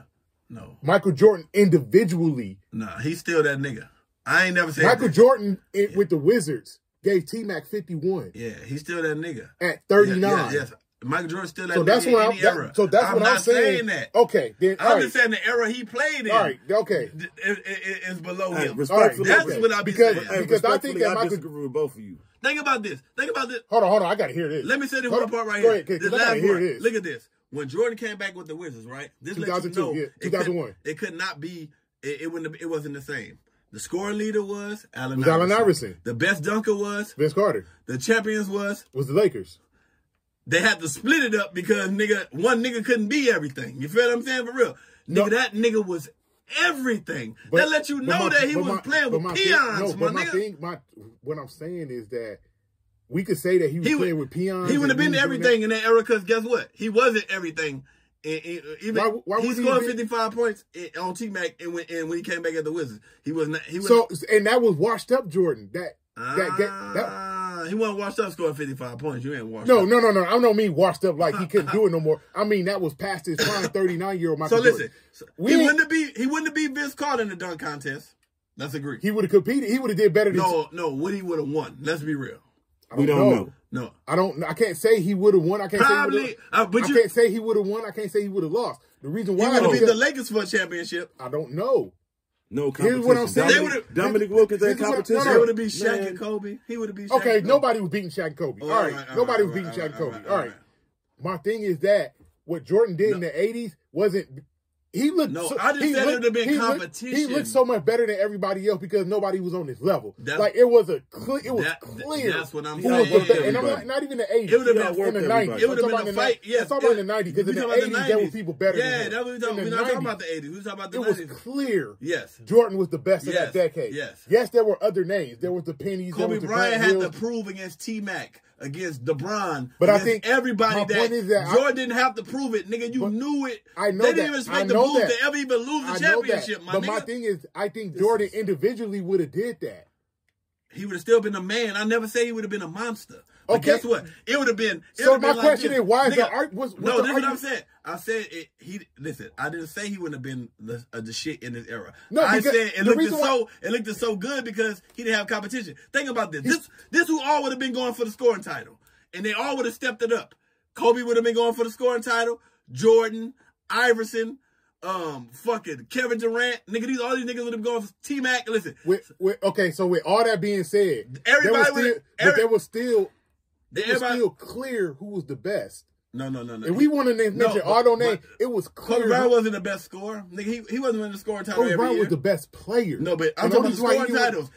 No. Michael Jordan individually. Nah, he's still that nigga. I ain't never said Michael Jordan with the Wizards gave T-Mac 51. Yeah, he's still that nigga. At 39. Yes. Michael Jordan's still that so that's nigga in any era. So that's what I'm saying. That. Okay. Then, I'm just saying the era he played in. All right. Okay. Is below him. Right, that's what I be saying. Because I think that Michael... disagree with both of you. Think about this. Hold on. I got to hear this. Let me say the whole part right here. This last part. Look at this. When Jordan came back with the Wizards, right? This 2002, 2001. It could not be. It wasn't the same. The scoring leader was Allen Iverson. The best dunker was Vince Carter. The champions was the Lakers. They had to split it up because one nigga couldn't be everything. You feel what I'm saying? For real. Nigga, that nigga was everything. That let you know that he was playing with peons, my nigga. What I'm saying is that we could say that he was playing with peons. He would have been everything in that era because guess what? He wasn't everything. He scored 55 points on T-Mac and when he came back at the Wizards. He was not. And that was washed up Jordan. He wasn't washed up scoring 55 points. You ain't washed up. No. I don't mean washed up like he couldn't do it no more. I mean that was past his prime 39-year-old Michael Jordan. So listen, he wouldn't have beat Vince Carter in the dunk contest. Let's agree. He would have competed. He would have did better than what he would have won. Let's be real. We don't know. No. I can't say he would have won. I can't say he would have won. I can't say he would have lost. The reason why he would have beat the Lakers for a championship. I don't know. No competition. Here's what I'm saying. Dominic Wilkins ain't competition. They would have beat Shaq and Kobe. He would have beat Shaq and Kobe. Nobody was beating Shaq and Kobe. All right. Nobody was beating Shaq and Kobe. All right. My thing is that what Jordan did in the 80s wasn't... He looked. No, I just said it would have been competition. He looked so much better than everybody else because nobody was on his level. It was clear. That's what I'm saying. And I'm not even the 80s. It would have been in the 90s. It would have been a fight. Yes, I'm talking about in the 90s because in the 80s there were people better. Yeah, that's what we're talking. We're not talking about the 80s. We're talking about the 90s. It was clear. Yes, Jordan was the best of that decade. Yes, there were other names. There was the Pennies. Kobe Bryant had to prove against T-Mac, against LeBron, but I think everybody that Jordan didn't have to prove it, nigga. You knew it. I know they didn't even expect the Bulls to ever even lose the championship, my nigga. But my thing is, I think Jordan individually would have did that. He would have still been a man. I never say he would have been a monster. But guess what? It would have been. So my question is, why is the art? No, this is what I'm saying. I said listen. I didn't say he wouldn't have been the shit in his era. No, I said it looked so good because he didn't have competition. Think about this. This who all would have been going for the scoring title, and they all would have stepped it up. Kobe would have been going for the scoring title. Jordan, Iverson, fucking Kevin Durant, nigga. All these niggas would have gone for T-Mac. Listen. So with all that being said, there was still clear who was the best. No. If we want to mention auto name, it was clear. Kobe Bryant wasn't the best scorer. Nigga, he wasn't winning the scoring title every year. Kobe Bryant was the best player. No, but I'm talking about the scoring titles.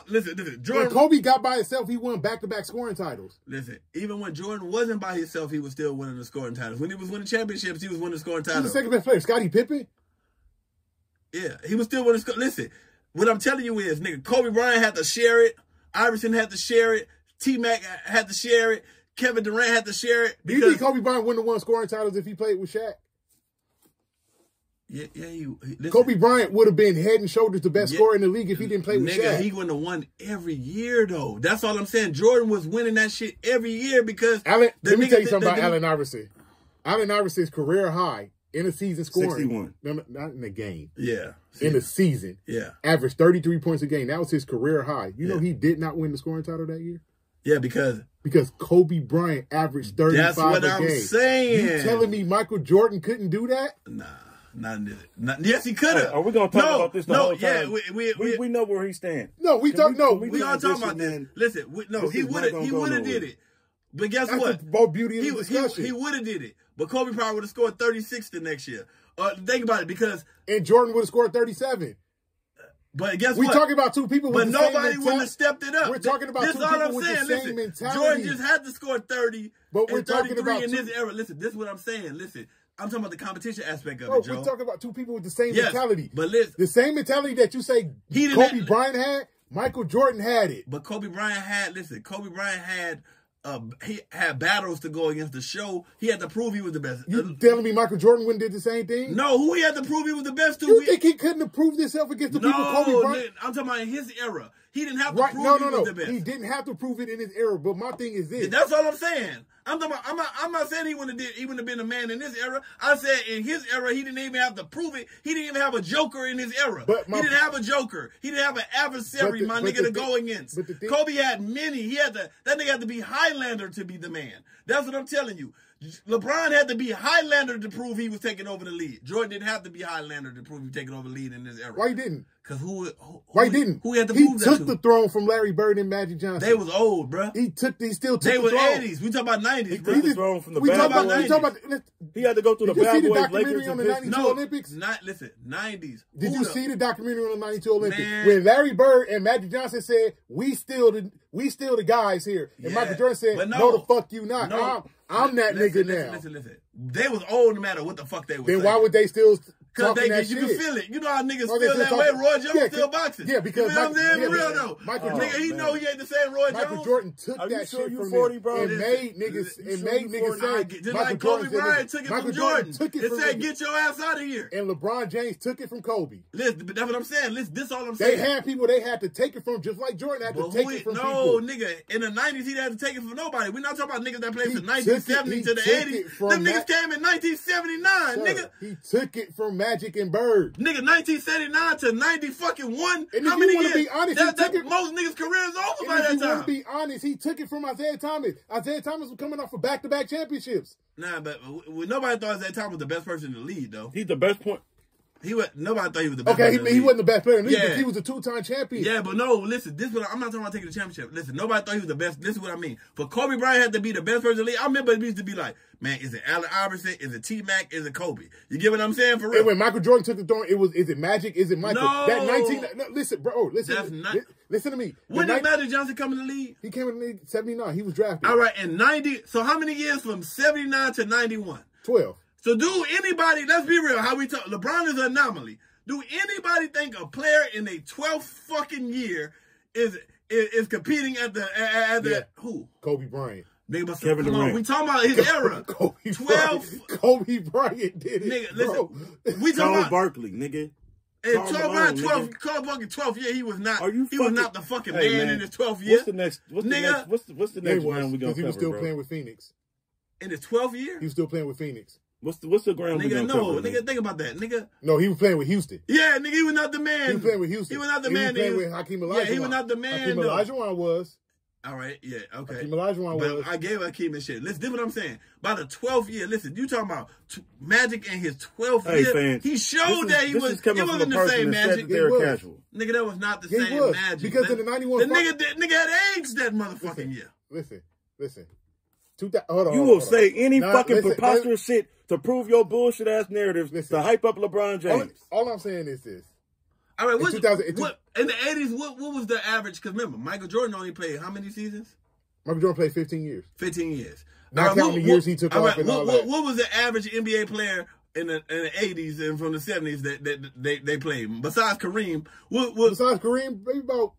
Listen, Jordan. When Kobe got by himself, he won back-to-back scoring titles. Listen, even when Jordan wasn't by himself, he was still winning the scoring titles. When he was winning championships, he was winning the scoring titles. He was the second best player. Scottie Pippen? Yeah, he was still winning. Listen, what I'm telling you is, nigga, Kobe Bryant had to share it. Iverson had to share it. T-Mac had to share it. Kevin Durant had to share it. Do you think Kobe Bryant wouldn't have won scoring titles if he played with Shaq? Yeah. Kobe Bryant would have been head and shoulders the best scorer in the league if he didn't play with Shaq. He wouldn't have won every year, though. That's all I'm saying. Jordan was winning that shit every year because... Let me tell you something about Allen Iverson. Allen Iverson's career high in a season scoring. 61. No, not in a game. Yeah. In a season. Yeah. Averaged 33 points a game. That was his career high. You know he did not win the scoring title that year? Yeah, because Kobe Bryant averaged 35 a game. That's what I'm saying. You telling me Michael Jordan couldn't do that? Nah, yes, he could have. Are we gonna talk about this the whole time? Yeah, we know where he stands. We all talking about this. Listen, he would have did it. But guess what? That's the more beauty of the discussion. He would have did it. But Kobe probably would have scored 36 the next year. Think about it, because Jordan would have scored 37. But guess what? We're talking about two people with the same mentality. But nobody wouldn't have stepped it up. We're talking about two people with the same mentality. Jordan just had to score 30 but we're and 33 about in this era. Listen, this is what I'm saying. Listen, I'm talking about the competition aspect of it, Joe. We're talking about two people with the same mentality. But listen, the same mentality that you say Kobe Bryant had, Michael Jordan had it. But Kobe Bryant had he had battles to go against the show. He had to prove he was the best. You telling me Michael Jordan wouldn't did the same thing? No, who he had to prove he was the best to? You think he couldn't have proved himself against the people Kobe Bryant? I'm talking about in his era. He didn't have to prove he was the best. He didn't have to prove it in his era. But my thing is this. That's all I'm saying. I'm not saying he wouldn't have been a man in this era. I said in his era he didn't even have to prove it. He didn't even have a joker in his era. He didn't have a joker. He didn't have an adversary, to go against. Kobe had many. That nigga had to be Highlander to be the man. That's what I'm telling you. LeBron had to be Highlander to prove he was taking over the lead. Jordan didn't have to be Highlander to prove he was taking over the lead in this era. Why he didn't? Because who had to prove that He took the throne from Larry Bird and Magic Johnson. They was old, bro. He still took the throne. They was 80s. We talking about 90s, bro. He took the throne from the bad boys. He had to go through the bad boys, Lakers, on the 92 Olympics? Listen, 90s. Did you see the documentary on the 92 Olympics? When Larry Bird and Magic Johnson said, we still the guys here. And Michael Jordan said, no, the fuck you not. I'm that nigga now. Listen. They was old no matter what the fuck they was saying. Why would they still talking that you shit. can feel it. You know how niggas feel that way. Roy Jones still boxing. Yeah, because you know what I'm saying? For real though. Michael Nigga, he know he ain't the same Roy Jones. Michael Jordan took that shit from 40, bro. And made niggas say just like Kobe Bryant took it from Jordan. It said get your ass out of here. And LeBron James took it from Kobe. Listen, that's what I'm saying. Listen, this all I'm saying. They had people they had to take it from, just like Jordan had to take it from people. No, nigga. In the 90s, he had to take it from nobody. We're not talking about niggas that played from 1970 to the 80s. Them niggas came in 1979, nigga. He took it from Magic and Bird. Nigga, 1979 to 90 fucking 1. And how many years? Be honest, most niggas' careers over by that time. If you want to be honest, he took it from Isaiah Thomas. Isaiah Thomas was coming off of back-to-back championships. Nah, but nobody thought Isaiah Thomas was the best person in the league, though. He's the best point. Nobody thought he was the best. Okay, he wasn't the best player in the league, but he was a 2-time champion. Yeah, but no, listen, I'm not talking about taking the championship. Listen, nobody thought he was the best. This is what I mean. For Kobe Bryant had to be the best person in the league. I remember it used to be like, man, is it Allen Iverson? Is it T-Mac? Is it Kobe? You get what I'm saying? For real. And when Michael Jordan took the throne, is it Magic? Is it Michael? No. Listen, bro, listen to me. When did Magic Johnson come in the league? He came in the league 79. He was drafted. All right, and 90. So how many years from 79 to 91? 12. So do anybody, let's be real, how we talk, LeBron is an anomaly. Do anybody think a player in their 12th fucking year is competing at the who? Kobe Bryant. Nigga, but Kevin Durant. We talking about his era. Kobe Bryant did it. Nigga, listen. We talking Charles about Barkley, nigga. In Charles Bryant 12th year, he was not. He was not the fucking man in his 12th year. What's the next? What's the next round we gonna cover? He was still playing with Phoenix. In his 12th year? He was still playing with Phoenix. What's the ground we gonna cover? Nigga, think about that, nigga. No, he was playing with Houston. Yeah, nigga, he was not the man. He was playing with Houston. He was not the man. He was playing with Hakeem Olajuwon. Yeah, he was not the man. Hakeem Olajuwon was. All right, yeah, okay. Hakeem Olajuwon was. I gave Hakeem and shit. Listen, this is what I'm saying. By the 12th year, listen, you talking about Magic in his 12th year. Fans, he showed that he wasn't the same Magic. Nigga, that was not the same Magic. Because in the 91... The nigga had AIDS that motherfucking year. Listen. You will say any fucking preposterous shit to prove your bullshit ass narratives to hype up LeBron James. All I'm saying is this. All right, in the 80s, what was the average? Because remember, Michael Jordan only played how many seasons? Michael Jordan played 15 years. 15 years. Not counting the years he took off and all that. What was the average NBA player in the 80s and from the 70s that they played? Besides Kareem, besides Kareem, maybe about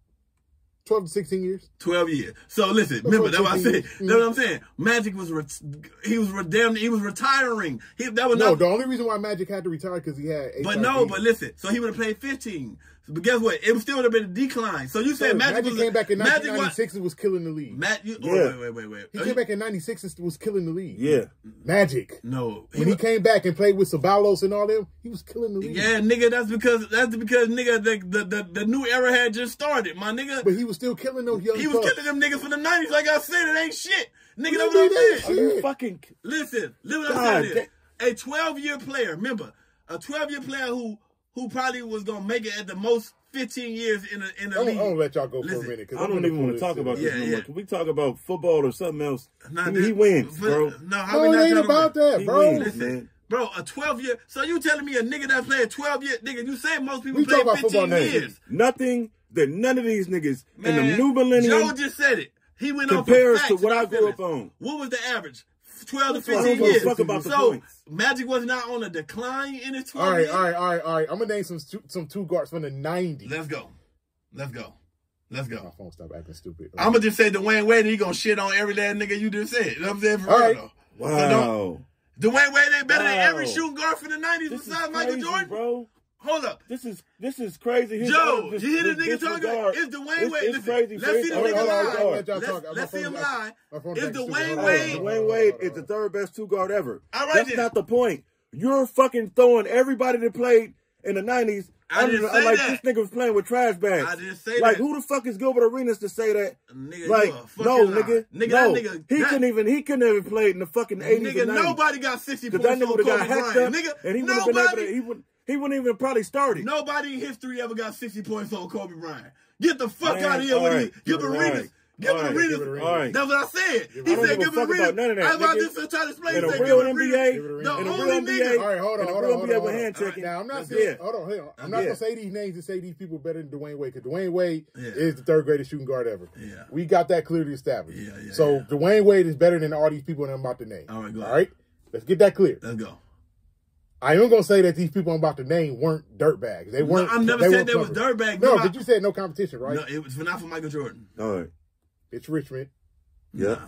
12 to 16 years. 12 years. So listen, remember, that's what I said. That's what I'm saying. Magic was he was retiring. The only reason why Magic had to retire because he had HIV. But listen, so he would have played 15. But guess what? It still would have been a decline. So you said Magic came back in 1996 and was killing the league. Wait. He came back in 96 and was killing the league. Yeah. Magic. No. When he came back and played with Ceballos and all them, he was killing the league. Yeah, nigga, that's because nigga, the new era had just started, my nigga. But he was still killing those young He was killing them niggas from the 90s. Like I said, it ain't shit. Nigga, that's what I'm saying. Are you fucking... Listen, what I'm saying is, a 12-year player, remember, a 12-year player who probably was going to make it at the most 15 years in the league. I'm going to let y'all go for a minute. I don't even want to talk about this no more. Can we talk about football or something else? He wins, bro. No, it ain't about that, bro. Listen, bro, a 12-year. So you telling me a nigga that played 12 years, nigga, you say most people play 15 years. Nothing that none of these niggas in the new millennium. Joe just said it. He went on compares to what I grew up on. What was the average? 12 to 15 years. So Magic was not on a decline in his 12 years. All right. I'm gonna name some two guards from the 90s. Let's go. My phone stopped acting stupid. I'm gonna just say Dwayne Wade. He gonna shit on every last nigga you just said. You know what I'm saying? For real though. Wow. Dwayne Wade ain't better than every shooting guard from the 90s besides Michael Jordan, bro. Hold up. This is crazy. Joe, you hear the nigga talking? It's Dwayne Wade. It's crazy. Let's see the nigga lie. Let's see him lie. It's Dwayne Wade. Dwayne Wade is the third best two guard ever. All right, that's not the point. You're fucking throwing everybody that played in the 90s. I didn't say that. This nigga was playing with trash bags. I didn't say that. Like, who the fuck is Gilbert Arenas to say that? Nigga, like, no, nigga. No. He couldn't have played in the fucking 80s nigga, and 90s. Nobody got 60 points on Kobe Bryant. Nigga, and he wouldn't have been able to, he wouldn't even probably started. Nobody in history ever got 60 points on Kobe Bryant. Get the fuck out of here with these. Give Arenas. Give Arenas. That's what I said. He said give Arenas. None of that. I was about to try to explain. In a real NBA, the only nigga. All right, hold on. NBA with hand checking. Now I'm not saying. Hold on. I'm not gonna say these names and say these people better than Dwayne Wade because Dwayne Wade is the third greatest shooting guard ever. Yeah. We got that clearly established. So Dwayne Wade is better than all these people that I'm about to name. All right, go ahead. All right, let's get that clear. Let's go. I am gonna say that these people I'm about to name weren't dirtbags. They weren't. No, I'm never saying they was dirtbags. No, but you said no competition, right? No, it was not for Michael Jordan. All right. It's Richmond. Yeah.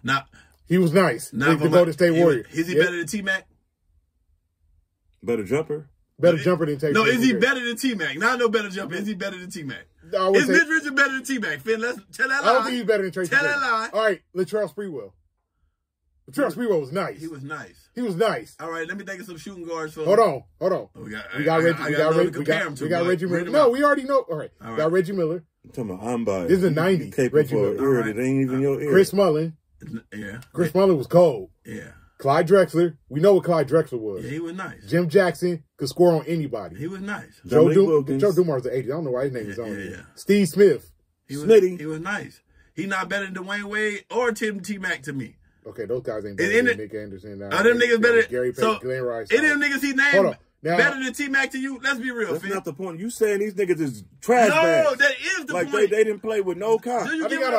Nah. He was nice. Nah, the Golden State Warriors. Is he better than T-Mac? Better jumper? Better jumper than T-Mac. No, is he better than T-Mac? Not no better jumper. Is he better than T-Mac? Is Mitch Richmond better than T-Mac? Finn, let's tell that lie. I don't think he's better than Tracy. Tell that lie. All right, Latrell Sprewell. Latrell Sprewell was nice. He was nice. He was nice. All right, let me think of some shooting guards. For Hold on. We got Reggie Miller. No, we already know. All right. We got Reggie Miller. I'm talking about I'm biased. This is the 90s. Reggie Miller. It ain't even your ear. Chris Mullin. Yeah. Chris Mullin was cold. Yeah. Clyde Drexler. We know what Clyde Drexler was. Yeah, he was nice. Jim Jackson could score on anybody. He was nice. Joe Dumars the 80s. I don't know why his name is on there. Steve Smith. He was nice. He not better than Dwayne Wade or T-Mac to me. Okay, those guys ain't better than Nick Anderson. Are them niggas better? Gary Payton, Glenn Rice. Any of them niggas he named better than T-Mac to you? Let's be real, That's not the point. You saying these niggas is trash bags. No, that is the point. Like they didn't play with no comp. I think out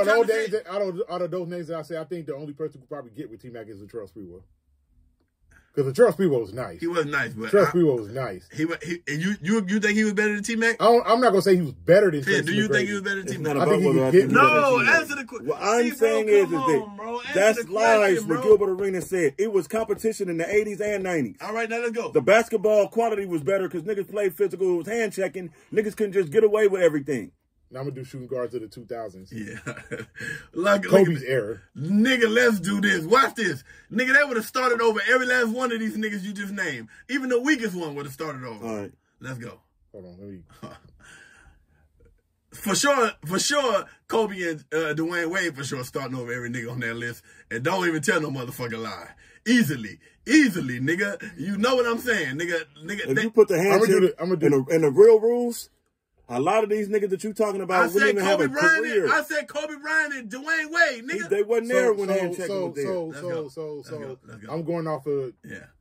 of those names that I say, I think the only person who could probably get with T-Mac is Latrell Sprewell. Because Latrell Sprewell was nice. He was nice, but Latrell Sprewell was nice. You think he was better than T-Mac? I'm not gonna say he was better than T-Mac. Do you think he was better than T-Mac? No, answer the question. What I'm saying is that that's lies that Gilbert Arenas said. It was competition in the 80s and 90s. All right, now let's go. The basketball quality was better because niggas played physical. It was hand checking. Niggas couldn't just get away with everything. Now I'm gonna do shooting guards of the 2000s. Yeah. Kobe's era. Nigga, let's do this. Watch this. Nigga, they would have started over every last one of these niggas you just named. Even the weakest one would have started over. All right. Let's go. Hold on. Let me... For sure, Kobe and Dwayne Wade for sure starting over every nigga on that list. And don't even tell no motherfucking lie. Easily, nigga. You know what I'm saying, nigga. If you put the handshake in the real rules, a lot of these niggas that you talking about wouldn't even have a career. I said Kobe Bryant and Dwayne Wade, nigga. They wasn't there when handchecking was there. So I'm going off of,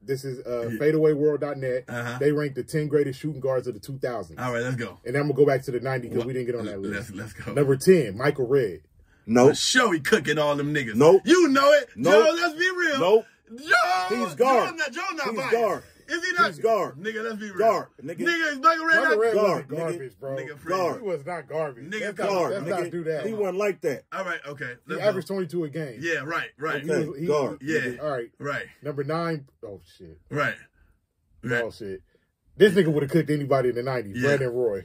this is fadeawayworld.net. They ranked the 10 greatest shooting guards of the 2000s. All right, let's go. And then I'm going to go back to the 90s because we didn't get on that list. Let's go. Number 10, Michael Redd. Nope. Show he cooking all them niggas. Nope. You know it. Nope. Joe, let's be real. Nope. Joe, He's guard. Joe not He's biased. guard. Is he not? He's guard. Nigga, let's be real. Guard. Nigga, is Michael Redd Michael Redd guard, wasn't garbage, bro. Guard. He was not garbage. Nigga, let's not do that. He wasn't like that. All right, okay. He averaged 22 a game. Yeah, right. Okay. Guard. Yeah. All right. Right. Number 9. Oh, shit. Right. Oh, shit. This nigga would have cooked anybody in the 90s. Yeah. Brandon Roy.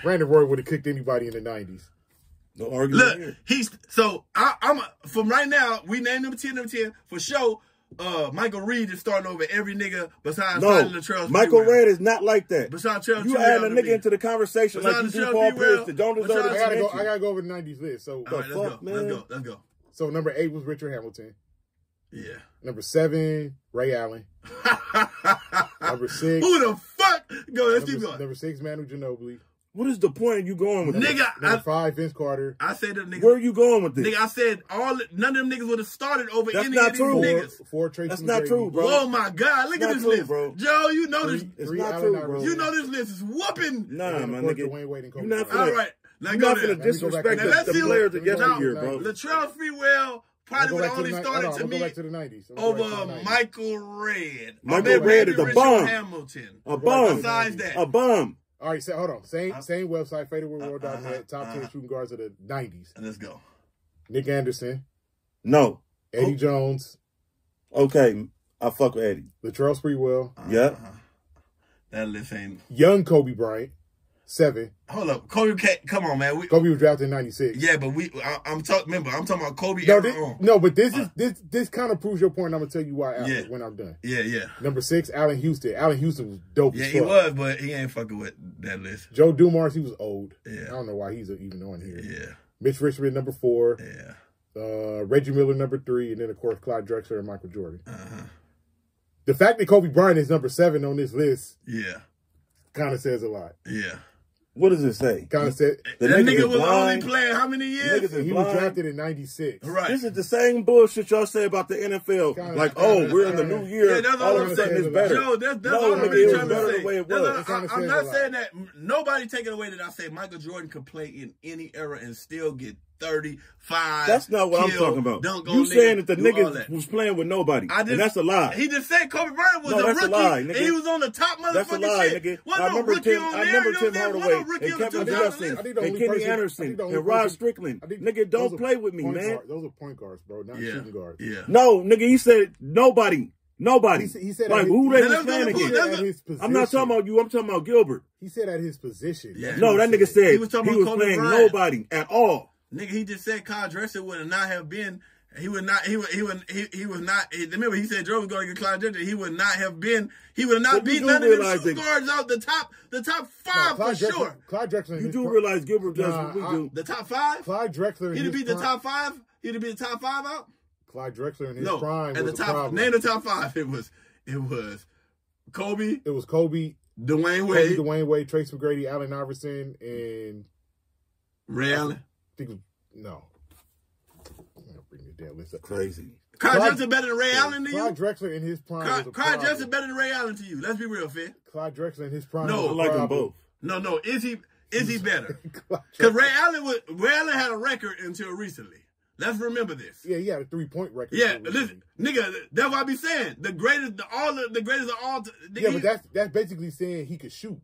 Brandon Roy would have cooked anybody in the 90s. No argument Look, here. I'm from right now, we named number 10 for sure. Michael Reed is starting over every nigga besides Latrell. Michael Redd is not like that. Besides Latrell, you add a nigga into the conversation like you do Paul Pierce that don't deserve it. I gotta go over the 90s list. So all right, let's go. So number 8 was Richard Hamilton. Yeah. Number 7, Ray Allen. Number 6. Who the fuck? Go, let's keep going. Number 6, Manu Ginobili. What is the point of you going with this? Number 5, Vince Carter. I said that nigga. Where are you going with this? Nigga, I said none of them niggas would have started over That's any not of these true. niggas. 4 Tracy That's not true, bro. Oh my God, look at this list. Bro. Joe, you know this. It's not true, bro. You know this list is whooping. Nah, my nigga. You're not finna, all right, now you're go not there. finna disrespect the players of yesteryear, bro. Latrell Sprewell probably would have only started to me back to the 90s. over Michael Redd. Michael Redd is a bum. Hamilton. A bum. Besides that. A bum. All right, so hold on. Same website, fadeawayworld.net, top 10 shooting guards of the 90s. Let's go. Nick Anderson. No. Eddie Jones. Okay, I fuck with Eddie. Latrell Sprewell. Yeah. That list ain't. Young Kobe Bryant. 7. Hold up. Kobe, come on, man. Kobe was drafted in 96. Yeah, but I'm talking about Kobe. But this kind of proves your point. I'm going to tell you why when I'm done. Yeah. Number 6, Allen Houston. Allen Houston was dope as fuck. Yeah, he was, but he ain't fucking with that list. Joe Dumars, he was old. Yeah. I don't know why he's even on here. Yeah. Mitch Richmond, number 4. Yeah. Reggie Miller, number 3. And then, of course, Clyde Drexler and Michael Jordan. The fact that Kobe Bryant is number 7 on this list kind of says a lot. Yeah. What does it say? Kind of said that nigga was only playing how many years? He was drafted in 96. Right. This is the same bullshit y'all say about the NFL. We're in the new year. Yeah, that's all I'm saying. Is better. Joe, that's all I'm really trying to say. The way it was. I'm not saying that nobody taking away that I say Michael Jordan could play in any era and still get 35. That's not what I'm talking about. You saying that the nigga was playing with nobody. And that's a lie. He just said Kobe Bryant was a rookie. A lie, nigga. And he was on the top motherfucking That's a lie, shit. nigga. I remember Tim Hardaway and Kevin Johnson and Kenny Anderson and Rod Strickland. Nigga, don't play with me, man. Those are point guards, bro, not shooting guards. Yeah. No, nigga, he said nobody. Nobody. He said like who they was playing against. I'm not talking about you. I'm talking about Gilbert. He said at his position. Yeah. No, that nigga said he was playing nobody at all. Nigga, he just said Kyle Drexler would not have been. He would not. He was not. Remember, he said Jordan was going to get Kyle Drexler. He would not have been. He would not beat none of them shooting guards out the top five for sure. Clyde Drexler. You do realize Gilbert does what we do. The top five. Clyde Drexler. He'd beat the top five. He'd beat the top five out. Clyde Drexler in his prime was the top. Name the top five. It was Kobe. It was Kobe. Dwayne Wade. Dwayne Wade, Tracy McGrady, Allen Iverson, and Ray Allen. I think it was, no. I'm gonna bring the damn list up. Crazy. Clyde Drexler better than Ray Allen to you? Clyde Drexler in his prime. Clyde Drexler better than Ray Allen to you? Let's be real, Finn. Clyde Drexler in his prime. No, I like them both. No. Is he better? Because Ray Allen had a record until recently. Let's remember this. Yeah, he had a 3-point record. Yeah, listen, nigga, that's what I be saying. The greatest of all. Nigga, yeah, but that's basically saying he could shoot.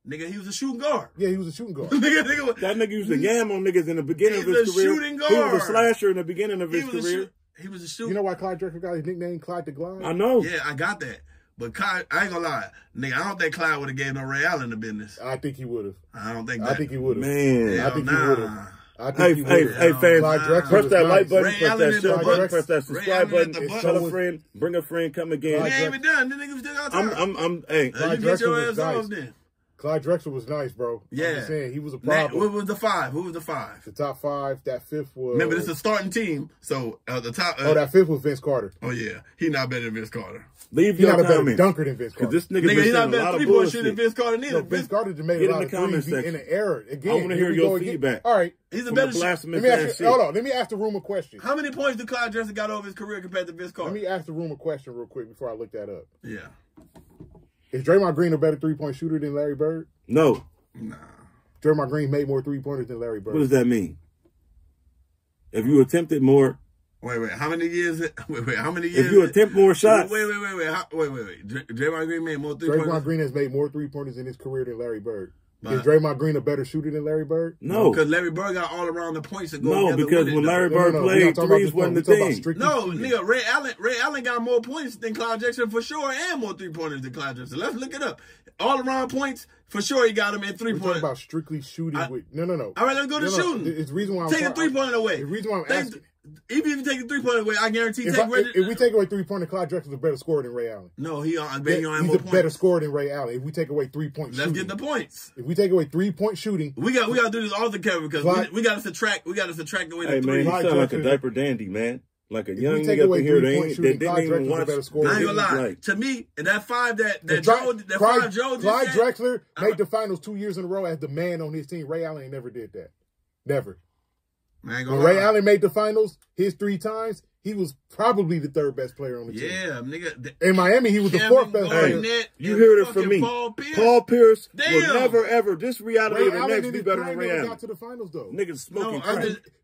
Nigga, he was a shooting guard. Yeah, he was a shooting guard. That nigga used to yam on niggas in the beginning of his career. Shooting guard. He was a slasher in the beginning of his career. He was a shooter. You know why Clyde Drexler got his nickname Clyde the Glide? I know. Yeah, I got that. But Clyde, I ain't gonna lie, nigga, I don't think Clyde would have gave no Ray Allen the business. I think he would have. I don't think that. I think he would have. Man. I think he would have. Hey, fans, press that like button, press that share button, press that subscribe button, tell a friend, bring a friend, come again. We ain't even done. The nigga still got time. Hey. You get your ass off then. Clyde Drexler was nice, bro. Yeah. I'm just saying, he was a problem. What was the five? Who was the five? The top five. That fifth was... Remember, this is a starting team, so the top... that fifth was Vince Carter. Oh, yeah. He not better than Vince Carter. Leave your comment. He's not a better dunker than Vince Carter. This nigga he's not a better three-point shooter than Vince Carter neither. No, Vince Carter just made a lot of threes in an era. Again, I want to hear your feedback. All right. He's a better shooter. Hold on. Let me ask the room a question. How many points did Clyde Drexler got over his career compared to Vince Carter? Let me ask the room a question real quick before I look that up. Yeah. Is Draymond Green a better three-point shooter than Larry Bird? No. Nah. Draymond Green made more three-pointers than Larry Bird. What does that mean? If you attempted more... Wait. How many years? How many years? If you attempt more shots... Wait. Draymond Green made more three-pointers? Draymond Green has made more three-pointers in his career than Larry Bird. Is Draymond Green a better shooter than Larry Bird? No. Because Larry Bird got all around the points that go together. No, because when Larry Bird played, threes wasn't the thing. No, nigga, Ray Allen got more points than Clyde Drexler for sure and more three-pointers than Clyde Drexler. Let's look it up. All around points, for sure he got them in three-pointers. We're talking about strictly shooting with... No. All right, let's go to shooting. It's the reason why I'm... Take a three-pointer away. The reason why I'm asking... Even if you take a three-pointer away, I guarantee... If we take away three-pointer, Clyde Drexler's a better scorer than Ray Allen. No, he's a better scorer than Ray Allen. If we take away three-point shooting... Let's get the points. If we take away three-point shooting... We got to do this all together because we got to subtract away the three. Hey, man, you sound like a diaper dandy, man. Like a young nigga up in here that didn't even watch. I ain't gonna lie. To me, and that five Clyde Drexler made the finals 2 years in a row as the man on his team. Ray Allen never did that. Never. When Ray Allen made the finals his 3 times, he was probably the 3rd best player on the team. Yeah, nigga. In Miami, he was the 4th best player. You heard it from me. Paul Pierce will never, ever, this reality of the next, be better than Ray Allen. Got to the finals, though. Niggas smoking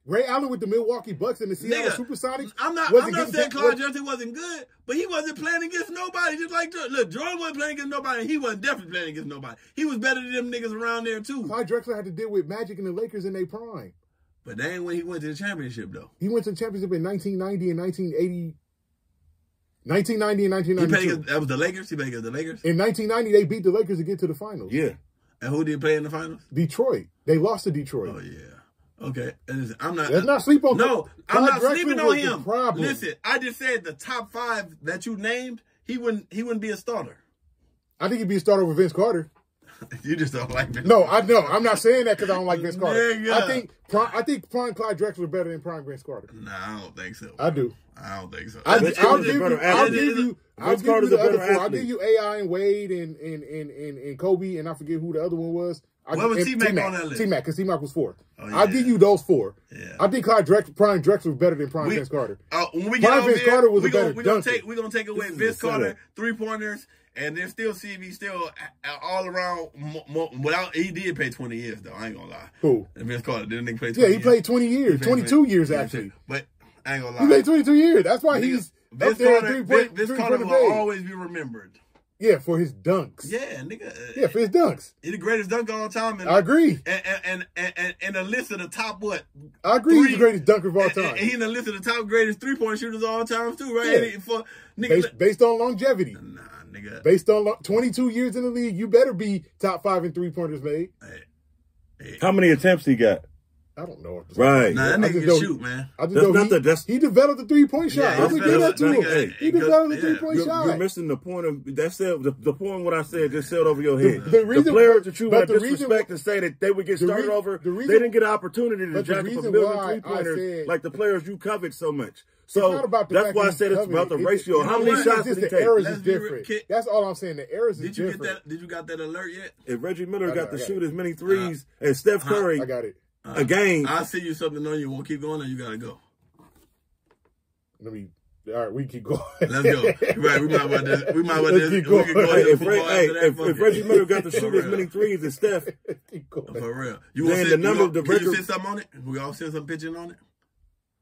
Ray Allen with the Milwaukee Bucks and the Seattle Supersonics. I'm not saying Clyde Drexler wasn't good, but he wasn't playing against nobody. Just like, look, Jordan wasn't playing against nobody, and he wasn't definitely playing against nobody. He was better than them niggas around there, too. Clyde Drexler had to deal with Magic and the Lakers in their prime. But that ain't when he went to the championship, though. He went to the championship in 1990 and 1980. 1990 and 1992. That was the Lakers? He played against the Lakers? In 1990, they beat the Lakers to get to the finals. Yeah. And who did he play in the finals? Detroit. They lost to Detroit. Oh, yeah. Okay. Let's not sleep on No, I'm not sleeping on him. Listen, I just said the top 5 that you named, he wouldn't be a starter. I think he'd be a starter with Vince Carter. You just don't like Vince Carter. I know. I'm not saying that because I don't like Vince Carter. I think prime Clyde Drexler is better than prime Vince Carter. Nah, I don't think so. I do. I don't think so. I'll give you the other 4. I'll give you AI and Wade and Kobe, and I forget who the other one was. What was T-Mac on that list? T-Mac, because T-Mac was 4th. Oh, yeah. I'll give you those 4. Yeah. I think prime Drexler was better than prime Vince Carter. When we get Vince Carter was a better dunker. We're going to take away Vince Carter, three-pointers, And then still CB still all around without he did play 20 years though. I ain't gonna lie. Who? Vince Carter didn't he play 20 years? Yeah, he played 20 years. 22 years actually. But I ain't gonna lie. He played 22 years. That's why he's Vince Carter will always be remembered. Yeah, for his dunks. Yeah, nigga. Yeah, for his dunks. He's the greatest dunk of all time. And, I agree. And a list of the top what? I agree. He's the greatest dunker of all time. And he's in the list of the top greatest 3-point shooters of all time too, right? Yeah. Based on longevity. Nah, nigga. Based on 22 years in the league, you better be top 5 in 3-pointers made. Hey. How many attempts he got? I don't know. Right. Nah, that nigga can shoot, man. I just know he developed a 3-point shot. Yeah, I'm going to give that to him. He developed a 3-point shot. You're missing the point of that. The point what I said just sailed over your head. The players that you want to disrespect and say that they would get started over, they didn't get an opportunity to jack up a million 3-pointers like the players you covet so much. So that's why I said it's about the ratio. How many shots did he take? The errors is different. That's all I'm saying. The errors is different. Did you got that alert yet? If Reggie Miller got to shoot as many threes as Steph Curry, I got it. A game. I'll see you something on you. Won't keep going or you gotta go. All right, we keep going. Let's go. Right, we might want to. We might want to. Keep going. If Reggie Miller got to shoot as many threes as Steph, for real, you want to send something on it? We all send some pitching on it.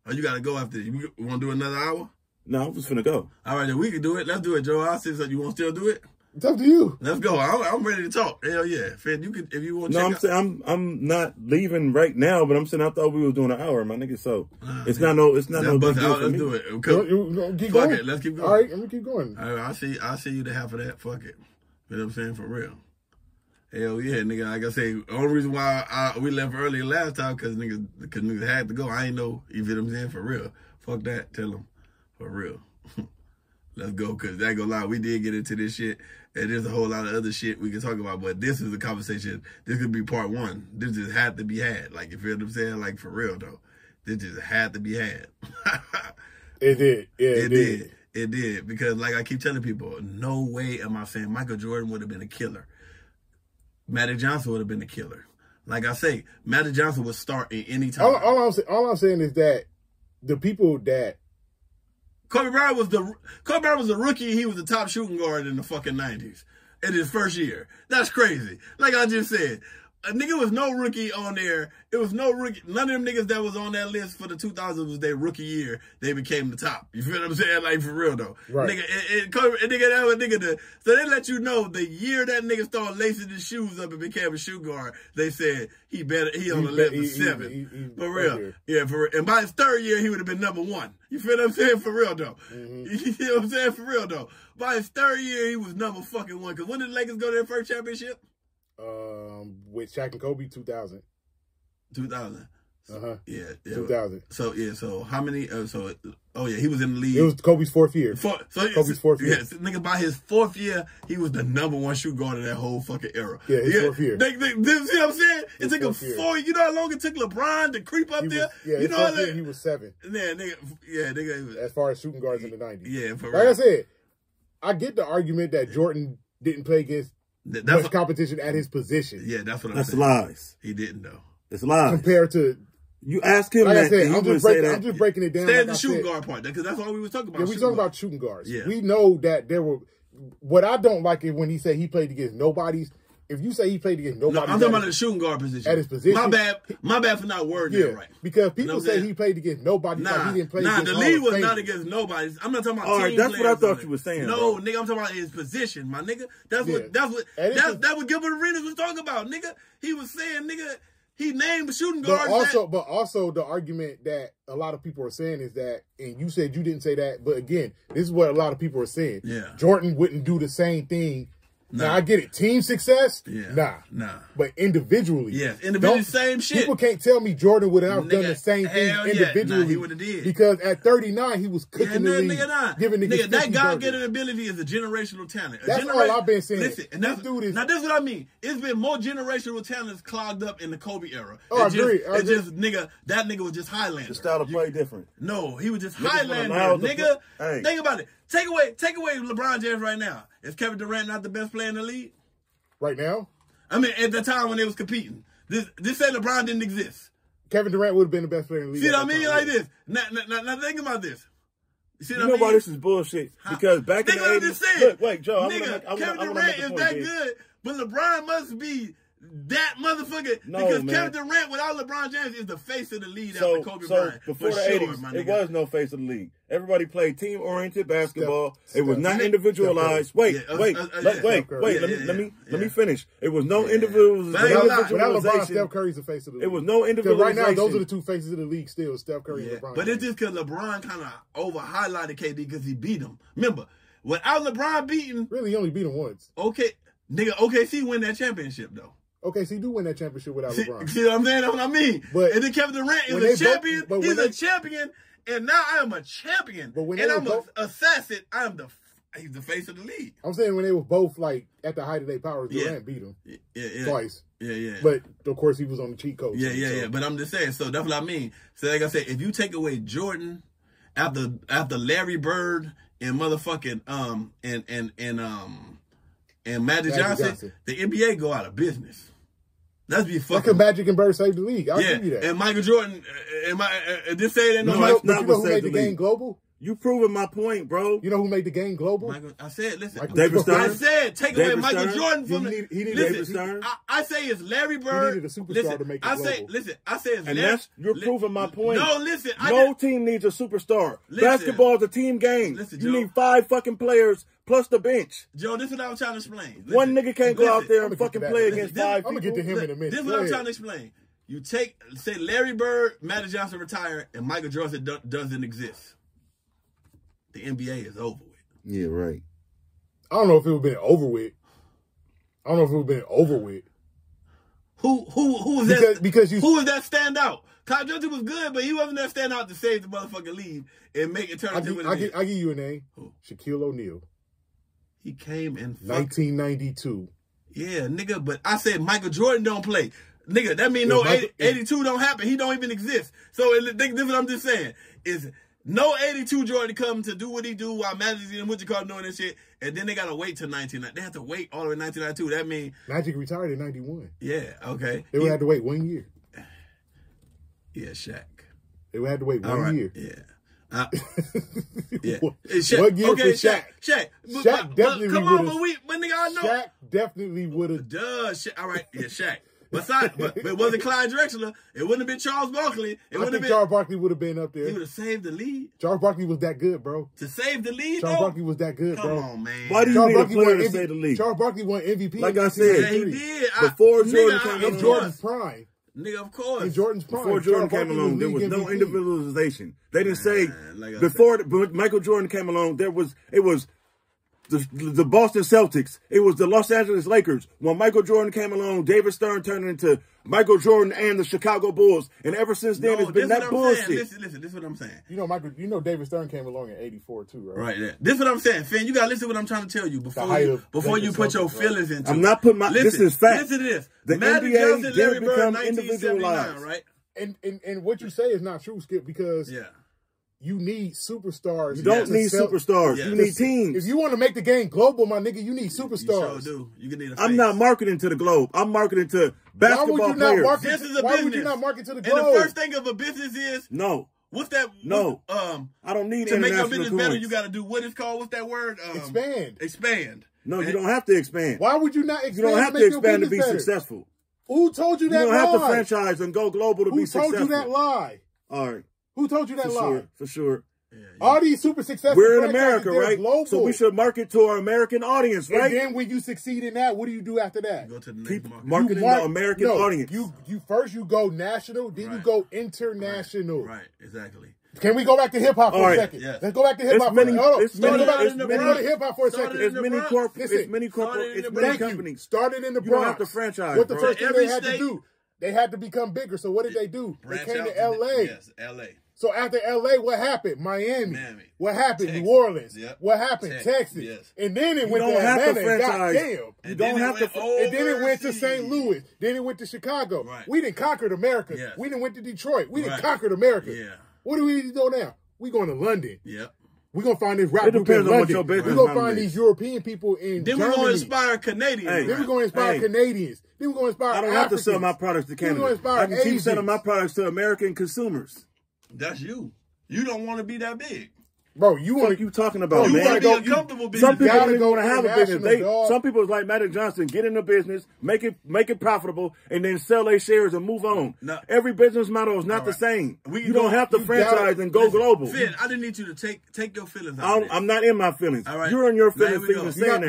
Or you gotta go after it. You want to do another hour? No, I'm just gonna go. All right, then we can do it. Let's do it, Joe. I'll send something. You want to still do it? It's up to you. Let's go. I'm ready to talk. Hell yeah, Fed. You could if you want. No, I'm saying I'm not leaving right now, but I'm saying I thought we was doing an hour, my nigga. So it's not no big deal for me. Let's do it. Keep Fuck going. it. Let's keep going. All right, I'm gonna keep going. All right, I see you the half of that. Fuck it. You know what I'm saying? For real. Hell yeah, nigga. Like I say, the only reason why we left early last time because niggas had to go. I ain't know. You feel what I'm saying? For real. Fuck that. Tell them. For real. Let's go, because I ain't gonna lie, we did get into this shit, and there's a whole lot of other shit we can talk about, but this is a conversation. This could be part 1. This just had to be had. Like, you feel what I'm saying? Like, for real, though. This just had to be had. It did. Yeah, it did. It did, because like I keep telling people, no way am I saying Michael Jordan would have been a killer. Magic Johnson would have been a killer. Like I say, Magic Johnson would start in any time. All I'm saying is that the people that Kobe Bryant was a rookie. He was the top shooting guard in the fucking 90s in his first year. That's crazy. Like I just said, a nigga was no rookie on there. It was no rookie. None of them niggas that was on that list for the 2000s was their rookie year. They became the top. You feel what I'm saying? Like, for real, though. Right. So they let you know the year that nigga started lacing his shoes up and became a shoe guard, they said he on the list of 7. For real. Yeah, for real. And by his 3rd year, he would have been number 1. You feel what I'm saying? For real, though. Mm-hmm. You know what I'm saying? For real, though. By his 3rd year, he was number fucking 1. Because when did the Lakers go to their first championship? With Shaq and Kobe, 2000. 2000. Yeah. 2000. So how many? He was in the league. It was Kobe's 4th year. Kobe's 4th year. Yes, nigga, by his 4th year, he was the number 1 shoot guard of that whole fucking era. Yeah, his 4th year. You see what I'm saying? It took him 4. You know how long it took LeBron to creep up there? You know how long? He was 7. Yeah, nigga. As far as shooting guards in the 90s. Yeah, for like I said, I get the argument that Jordan didn't play against much competition at his position. Yeah, that's what I'm saying. That's lies. He didn't, though. It's lies. Compared to... You ask him like that. I said, I'm just breaking it down. Stay at the shooting guard part, because that's all we was talking about. Yeah, we talking about shooting guards. Yeah. We know that there were... What I don't like is when he said he played against nobodies. If you say he played against nobody, I'm talking about the shooting guard position. At his position. My bad for not wording that right. Because people say he played against nobody. He didn't play against the league was not against nobody. I'm not talking about team that's players. what I thought you were saying. No, nigga, I'm talking about his position, my nigga. That's what Gilbert Arenas was talking about, nigga. He was saying, nigga, he named shooting guards. But also the argument that a lot of people are saying is that, and you said you didn't say that, but again, this is what a lot of people are saying. Yeah. Jordan wouldn't do the same thing. Now, I get it. Team success? Yeah. Nah. But individually. Yeah. Individually, same shit. People can't tell me Jordan would have done the same thing individually. Nah, he would have did. Because at 39, he was cooking the league. Giving niggas that God-given ability is a generational talent. That's all I've been saying. Listen, and now this is what I mean. It's been more generational talents clogged up in the Kobe era. Oh, I agree. It's just, nigga, that nigga was just Highlander. The style of play different. No, he was just Highlander, nigga. Think about it. Take away LeBron James right now. Is Kevin Durant not the best player in the league? Right now? I mean, at the time when they was competing. This said LeBron didn't exist. Kevin Durant would have been the best player in the league. See what I mean? Like this. Now think about this. See you know why this is bullshit? Because back in the 80s, look, wait, Joe, Kevin Durant is that good, but LeBron must be that motherfucker because Kevin Durant without LeBron James is the face of the league after Kobe Bryant. Before the 80s, it was no face of the league. Everybody played team-oriented basketball. It was not individualized. Wait. Let me finish. It was no individualization. Without LeBron, Steph Curry's the face of the league. It was no individualization. Right now, those are the two faces of the league still, Steph Curry and LeBron. But it's just because LeBron kind of over-highlighted KD because he beat him. Remember, without LeBron beating... Really, he only beat him once. Okay, nigga, OKC win that championship, though. OKC do win that championship without LeBron. See what I'm saying? That's what I mean. But, and then Kevin Durant is a champion. He's a champion, and now I am a champion. But when and I'm an assassin, he's the face of the league. I'm saying when they were both like at the height of their powers, Durant beat him twice. Yeah. But of course he was on the cheat code. Yeah. But I'm just saying. So that's what I mean. So like I said, if you take away Jordan after Larry Bird and motherfucking and Magic Johnson, the NBA go out of business. Let's be fucking. Like a Magic and Bird saved the league. I'll give you that. And Michael Jordan, just say that. You know who made the game global? You proving my point, bro. You know who made the game global? I said, listen. David Stern. I said, take away Michael Jordan from he needed David Stern. I say it's Larry Bird. He needed a superstar to make it global. I say it's Larry. And you're proving my point. No, listen. No team needs a superstar. Basketball is a team game. Listen, Joe, you need 5 fucking players plus the bench. Joe, this is what I'm trying to explain. Listen, one nigga can't go out there and fucking play against 5 people. I'm going to get to him in a minute. This is what I'm trying to explain. You say Larry Bird, Magic Johnson retire, and Michael Jordan doesn't exist. The NBA is over with. Yeah, right. I don't know if it would have been over with. Who was that? Who was that standout? Kyle Johnson was good, but he wasn't that standout to save the motherfucking league and make it turn into what it is. I'll give you a name. Who? Shaquille O'Neal. He came in 1992. Yeah, nigga, but I said Michael Jordan don't play. Nigga, that means 82 don't happen. He don't even exist. So this is what I'm just saying. Is no 82 Jordan come to do what he do while Magic and what you call doing this shit, and then they gotta wait till 1990. They have to wait all the way 1992. That means Magic retired in 91. Yeah, okay. They would have to wait 1 year. Yeah, Shaq. They would have to wait 1 year. Yeah. Yeah. Shaq. 1 year for Shaq. Shaq definitely would have. But nigga, I know. Shaq definitely would have. All right, yeah, Shaq. But it wasn't Clyde Drexler. It wouldn't have been Charles Barkley. Charles Barkley would have been up there. He would have saved the lead. Charles Barkley was that good, bro. To save the lead, Charles Barkley was that good, bro. Come on, man. Why do you need a player to save the league? Charles Barkley won MVP. Like I said, yeah, he did. Before Jordan came along. Jordan's prime. Nigga, of course. In Jordan's prime. Before Jordan came along, there was no individualization. They didn't say before Michael Jordan came along. It was the Boston Celtics. It was the Los Angeles Lakers. When Michael Jordan came along, David Stern turned into Michael Jordan and the Chicago Bulls. And ever since then, it's been that bullshit. Listen, this is what I'm saying. You know David Stern came along in '84 too, right? Right. Yeah. This is what I'm saying, Finn. You gotta listen to what I'm trying to tell you before you put your feelings into it. I'm not putting my. This is fact. Listen to this. The Magic NBA Johnson, Larry did Bird, become 1979, right? And what you say is not true, Skip, because you need superstars. You don't need superstars. You need teams. If you want to make the game global, my nigga, you need superstars. You sure do. You need a face. I'm not marketing to the globe. I'm marketing to basketball players. This is a business. Why would you not market to the globe? And the first thing of a business is what's that? No. I don't need to make your business better. You got to do what it's called. What's that word? Expand. No, you don't have to expand. Why would you not expand? You don't have to expand to be successful. Who told you that lie? You don't have to franchise and go global to be successful. Who told you that lie? All right. Who told you that lie? For sure. All these super successful We're in America, right? Global. So we should market to our American audience, right? And then when you succeed in that, what do you do after that? Go to the next marketing the American audience. You first you go national, then you go international. Right, exactly. Can we go back to hip hop for a second? Yes. Let's go back to hip hop. Let's go to hip hop for a second. It's many companies. Started in the Bronx. You don't have to franchise. What the first thing they had to do? They had to become bigger. So what did they do? They came to L.A. Yes, L.A. So after L.A., what happened? Miami. What happened? Texas. New Orleans. Yep. What happened? Texas. Yes. And then it went to Atlanta. You don't have to. And then it went to St. Louis. Then it went to Chicago. Right. We didn't conquer America. Yes. We didn't went to Detroit. We didn't conquer America. Yeah. What do we need to do now? We going to London. Yep. We're going to find this rap group in London. We're going to find these European people in Germany. Then we're going to inspire Canadians. Then we're going to inspire Canadians. Then we're going to inspire I don't have to sell my products to Canada. I can keep selling my products to American consumers. That's you. You don't want to be that big. Bro, you want you talking about, you man? want to be uncomfortable business. Some people gotta don't go want to have a business. international, dog. Some people is like Magic Johnson, get in the business, make it profitable, and then sell their shares and move on. No. Every business model is not the same. You don't have to you franchise gotta- and go global. Finn, I didn't need you to take your feelings out. I'm not in my feelings. All right. You're in your Now, feelings here we go. even saying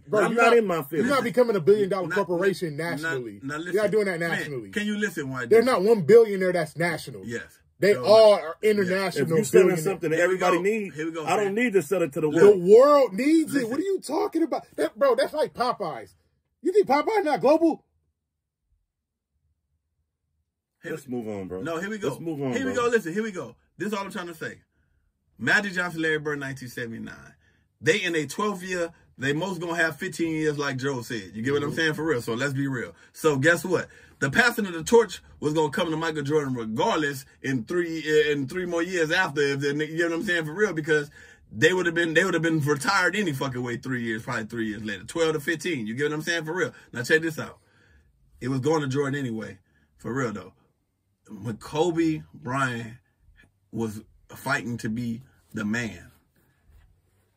that. I'm not in my feelings. You're not becoming a billion-dollar Now- corporation now- nationally. now listen, You're not doing that Finn, nationally. can you listen? Why There's not one billionaire that's national. Yes. They So, all are If international. you're selling billionaires. something that Here we everybody go. needs, Here we go, I don't Finn. need to sell it to the The world. world needs Listen. it. What are you talking about? Bro, that's like Popeyes. You think Popeyes not global? Let's move on, bro. No, here we go. Let's move on, Here we bro. go. Listen, here we go. This is all I'm trying to say. Magic Johnson, Larry Bird, 1979. They in their 12th year, they most gonna have 15 years, like Joe said. You get what I'm saying? For real. So let's be real. So guess what? The passing of the torch was gonna come to Michael Jordan regardless in three more years after. If they, you get what I'm saying? For real, because they would have been retired any fucking way 3 years, probably 3 years later. 12 to 15. You get what I'm saying? For real. Now check this out. It was going to Jordan anyway. For real though. When Kobe Bryant was fighting to be the man,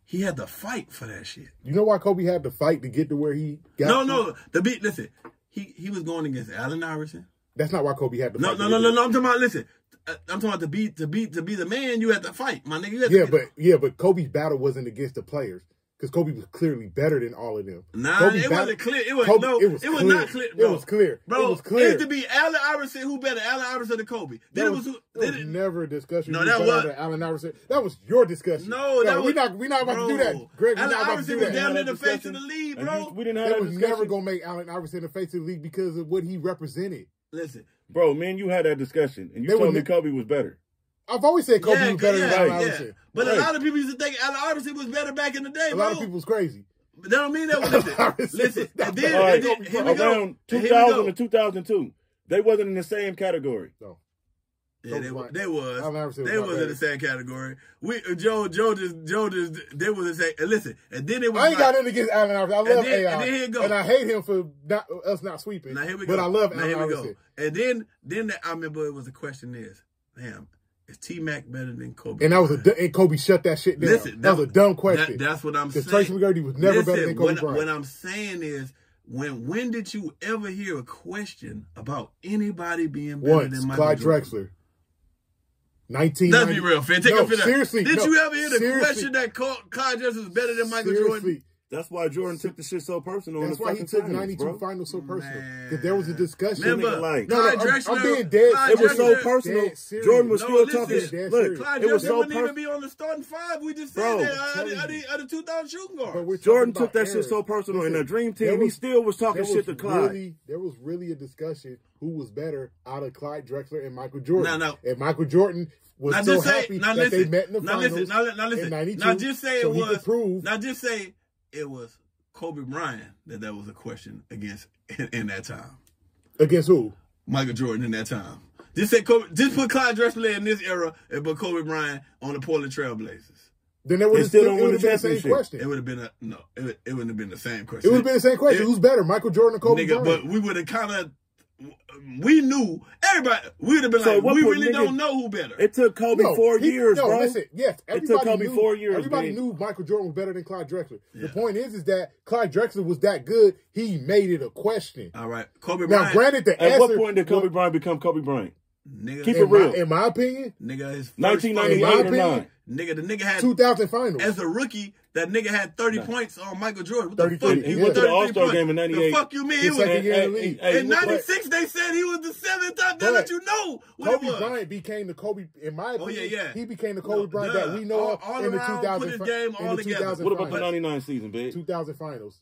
he had to fight for that shit. You know why Kobe had to fight to get to where he got? No. Listen, he was going against Allen Iverson. That's not why Kobe had to No. fight. I'm talking about. Listen, I'm talking about to be the man. You had to fight, my nigga. You had to but Kobe's battle wasn't against the players because Kobe was clearly better than all of them. Nah, Kobe's it battle- wasn't clear. It was Kobe- no. It was not clear. Bro. It was clear. Bro, It was clear. It had to be Allen Iverson. Who better, Allen Iverson or Kobe? Then That it was who? there was then it- never a discussion. No, who that better was- than Allen Iverson. That was your discussion. No, that we're was not about to do that, Greg. We're Allen not about to Iverson do was that. down in that the face of discussion. the league, And bro. we didn't have They that was discussion. never gonna make Allen Iverson the face of the league because of what he represented. Listen, Bro, man, you had that discussion, and you They told were- me Kobe was better. I've always said Kobe was better than Allen Iverson. But Right. a lot of people used to think Allen Iverson was better back in the day, A bro. lot of people's crazy. But that don't mean that. Listen, and then, All right, and then here we go. around 2000 to 2002, they wasn't in the same category. No. Yeah, they was. Allen Iverson was They not was in better. the same category. Joe just they was the same. And listen, and then it was. I ain't got nothing against Allen Iverson. I love then- AI, and then here you go. and I hate him for us not sweeping. Now here we go. But I love now Allen here we Iverson. go. And then I remember it was a question is, damn, is T-Mac better than Kobe? And that was and Kobe shut that shit down. Listen, that was a dumb question. That's what I'm saying. Because Tracy McGrady was never better than Kobe Bryant. What I'm saying is, when did you ever hear a question about anybody being better Once, than Michael Clyde Jordan? Drexler. 1990. Let's be real, Finn. Take No, a feel. seriously. Did no, you ever hear the seriously. question that Clyde Drexler was better than Michael Seriously. Jordan? That's why Jordan took the shit so personal. That's in the why he fucking took finals, 92 bro. finals so personal. Man. Because there was a discussion. Remember, Like- Clyde I'm Drexler. being dead. Clyde It was so Drexler- personal. Dead serious. Jordan was No, still listen. talking. Dead Look, serious. Clyde it was Drexler so wouldn't even personal. be on the starting five. We just said Bro, that telling out of 2,000 shooting But guards. we're Jordan talking took that about shit eras. so personal. In Listen, the Dream there Team, he was- still was talking there shit to was Clyde. there was really a discussion who was better out of Clyde Drexler and Michael Jordan. No. And Michael Jordan was Now so just say, happy now that listen, they met in the now finals listen, now listen, in 92. now just say so it he could was, prove. now just say it was Kobe Bryant that was a question against in that time. Against who? Michael Jordan in that time. Just say Kobe, just put Clyde Drexler in this era and put Kobe Bryant on the Portland Trailblazers. Then it would have still been don't win the the same championship. question. It would have been it wouldn't have been the same It question. would have been the same question. Who's better, Michael Jordan or Kobe Nigga, Bryant? but we would have kind of, we knew, everybody, we would have been So like, what we put really niggas- don't know who better. It took Kobe 4 years, no, bro. listen, yes, It took everybody Kobe knew, 4 years, everybody man. knew Michael Jordan was better than Clyde Drexler. Yeah. The point is that Clyde Drexler was that good, he made it a question. All right, Kobe Now, Bryant. granted, the At answer... what point did Kobe Bryant become Kobe Bryant? Nigga, Keep it real. In my opinion, nigga, his first 1998 in my or opinion, 9. Nigga, the nigga had 2000 finals. as a rookie. That nigga had 30 points on Michael Jordan. What the 33. fuck? He went to the 33 All-Star points. game in 98. The fuck you mean? His He was, second year in the league. in 96, they said he was the seventh top. They But let you know what Kobe it was. Bryant became the Kobe, in my opinion, yeah. he became the Kobe Bryant duh. that we know of All in the around, 2000 put his game all in the together. 2000 What about the finals. 99 season, bitch? 2000 finals.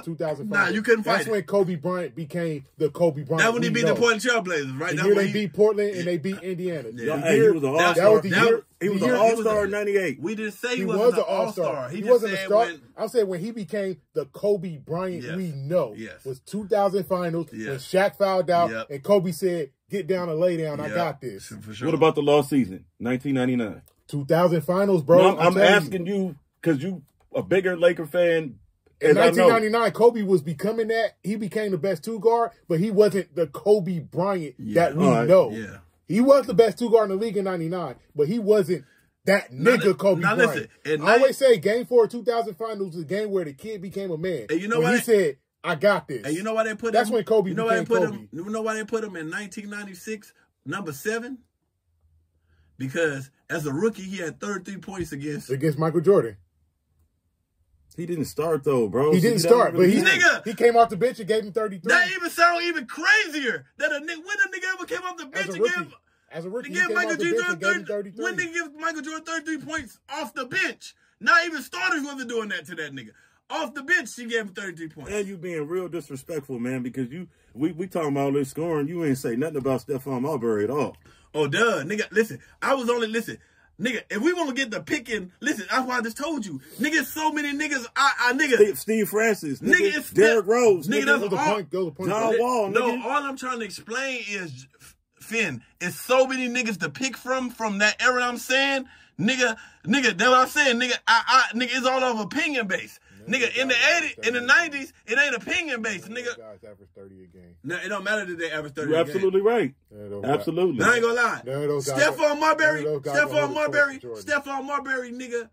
2000 Nah, finals. you couldn't fight That's it. when Kobe Bryant became the Kobe Bryant. That when he we beat know. the Portland Trailblazers, right? The That year when they beat Portland and they beat Indiana. Yeah. The Hey, year- he was an that all-star. was the year. He was the an year- all-star in 98. We didn't say He he was wasn't an an all-star. He just wasn't a said star. when- I'm saying when he became the Kobe Bryant Yes. we know Yes. was 2000 finals when Yes. Shaq fouled out Yep. and Kobe said, "Get down and lay down. I Yeah, got this." for sure. What about the lost season, 1999? 2000 finals, bro. No, I'm telling asking you because you a bigger Laker fan. In as I know. 1999, Kobe was becoming that. He became the best two guard, but he wasn't the Kobe Bryant that we All right. know. Yeah. He was the best two guard in the league in 99, but he wasn't that nigga Kobe Bryant. Listen, I always say Game 4 of 2000 Finals is a game where the kid became a man. And you know what? He said, I got this. And you know why they put him? That's when Kobe you know why became they put Kobe. him? You know why they put him in 1996, number 7? Because as a rookie, he had 33 points against Michael Jordan. He didn't start though, bro. He didn't start, but he came off the bench and gave him 33. That even sounds even crazier. That when a nigga ever came off the bench and gave as a rookie, he gave Michael Jordan 33. When they give Michael Jordan 33 points off the bench, not even starters wasn't doing that to that nigga. Off the bench, she gave him 33 points. And you being real disrespectful, man, because we talking about all this scoring. You ain't say nothing about Stephon Marbury at all. Oh, duh. Nigga, listen. Nigga, if we want to get the picking, listen, that's why I just told you. Nigga, so many niggas, nigga. Steve Francis, nigga, it's Derrick Rose, nigga, that's the point. John Wall, nigga. No, all I'm trying to explain is, Finn, it's so many niggas to pick from that era I'm saying. Nigga, that's what I'm saying. Nigga, nigga, it's all over opinion based. Nigga, in the 80s, in the 90s, it ain't opinion based, nigga. Guys average 30 a game. No, it don't matter that they average 30 You're a game. absolutely right. Absolutely. I ain't gonna lie. Stephon Marbury, nigga,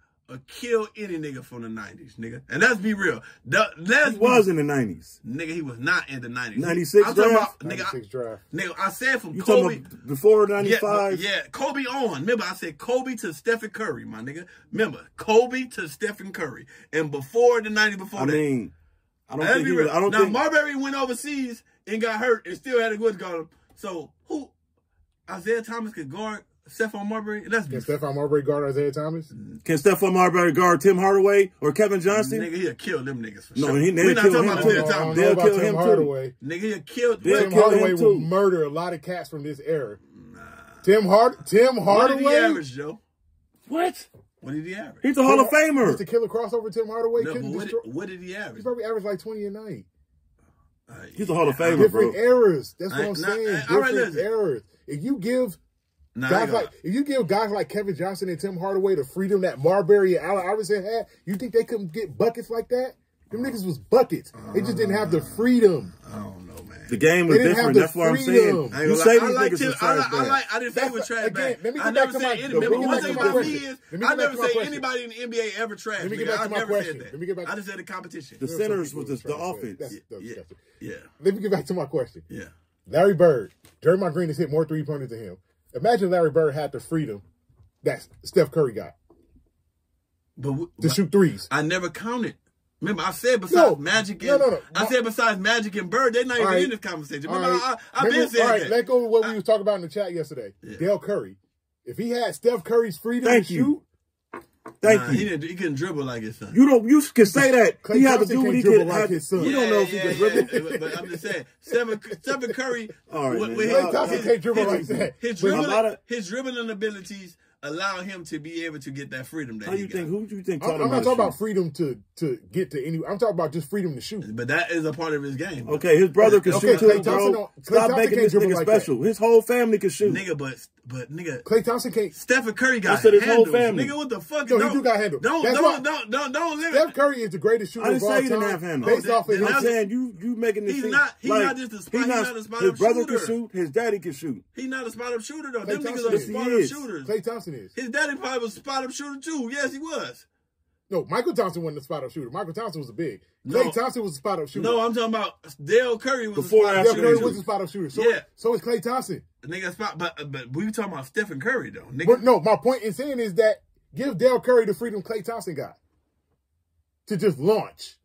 kill any nigga from the 90s, nigga. And let's be real. He was in the 90s. Nigga, he was not in the 90s. 96 draft? 96 draft. Nigga, I said from you Kobe. Before 95? Yeah, Kobe on. Remember, I said Kobe to Stephen Curry, my nigga. Remember, Kobe to Stephen Curry. And before the 90s, before that. I mean, I don't think he was, Now, Marbury went overseas and got hurt and still had a good guard him. So, who? Isaiah Thomas could guard Stephon Marbury? Can Stephon Marbury guard Isaiah Thomas? Can Stephon Marbury guard Tim Hardaway or Kevin Johnson? Nigga, he'll kill them niggas for sure. No, we're not talking about Isaiah Thomas. They'll kill him Hardaway. too. Nigga, he'll kill Tim Hardaway will murder a lot of cats from this era. Tim Hardaway? What did he average, Joe? What? What did he average? He's a Hall of Famer. Just a killer crossover Tim Hardaway. No, what did he average? He probably averaged like 20 a night. He's a Hall of Famer, different bro. eras. That's what I'm saying. Different eras. If you give guys like Kevin Johnson and Tim Hardaway the freedom that Marbury and Allen Iverson had, you think they couldn't get buckets like that? Them niggas was buckets. They just didn't have the freedom. I don't know, man. The game was different. That's what I'm saying. You say these niggas was trash. I didn't say he was trash bag. I never said anybody. One thing about me is I never say anybody in the NBA ever trash. Let me get back to my question. I just said the competition. The centers was the offense. Yeah. Let me get back to my question. Yeah. Larry Bird, Draymond Green has hit more three-pointers than him. Imagine Larry Bird had the freedom that Steph Curry got to shoot threes. I never counted. Remember, I said besides Magic and I said besides Magic and Bird, they're not even in this conversation. Remember, I've been saying that. Let go of what we was talking about in the chat yesterday. Dale Curry. If he had Steph Curry's freedom to shoot, Thank you. He couldn't dribble like his son. You can say that. He had to do what he could like his son. You don't know if he can dribble. But I'm just saying, Stephen Curry. All right, Klay Thompson can't dribble like that. His dribbling abilities allow him to be able to get that freedom. Who do you think? I'm not talking about freedom to get to any. I'm talking about just freedom to shoot. But that is a part of his game. Okay, his brother can shoot too, bro. Stop making this nigga special. His whole family can shoot. Nigga, but nigga, Klay Thompson can't. Stephen Curry got his whole family. Nigga, what the fuck? No, he do got handled. Don't limit. Steph Curry is the greatest shooter of all time. I didn't say he didn't have handle. Based off of I'm saying you making this. He's not just a spot. He's not a spot up shooter. His brother can shoot. His daddy can shoot. He's not a spot up shooter though. Them niggas are spot up shooters. Klay Thompson is. His daddy probably was a spot up shooter too. Yes, he was. No, Michael Thompson wasn't a spot up shooter. Michael Thompson was a big. Klay Thompson was a spot up shooter. No, I'm talking about Dale Curry was before a spot up shooter. Dale Curry was a spot up shooter. So is Klay Thompson. Nigga, spot, but we were talking about Stephen Curry though. Nigga. But no, my point in saying is that give Dale Curry the freedom Klay Thompson got to just launch.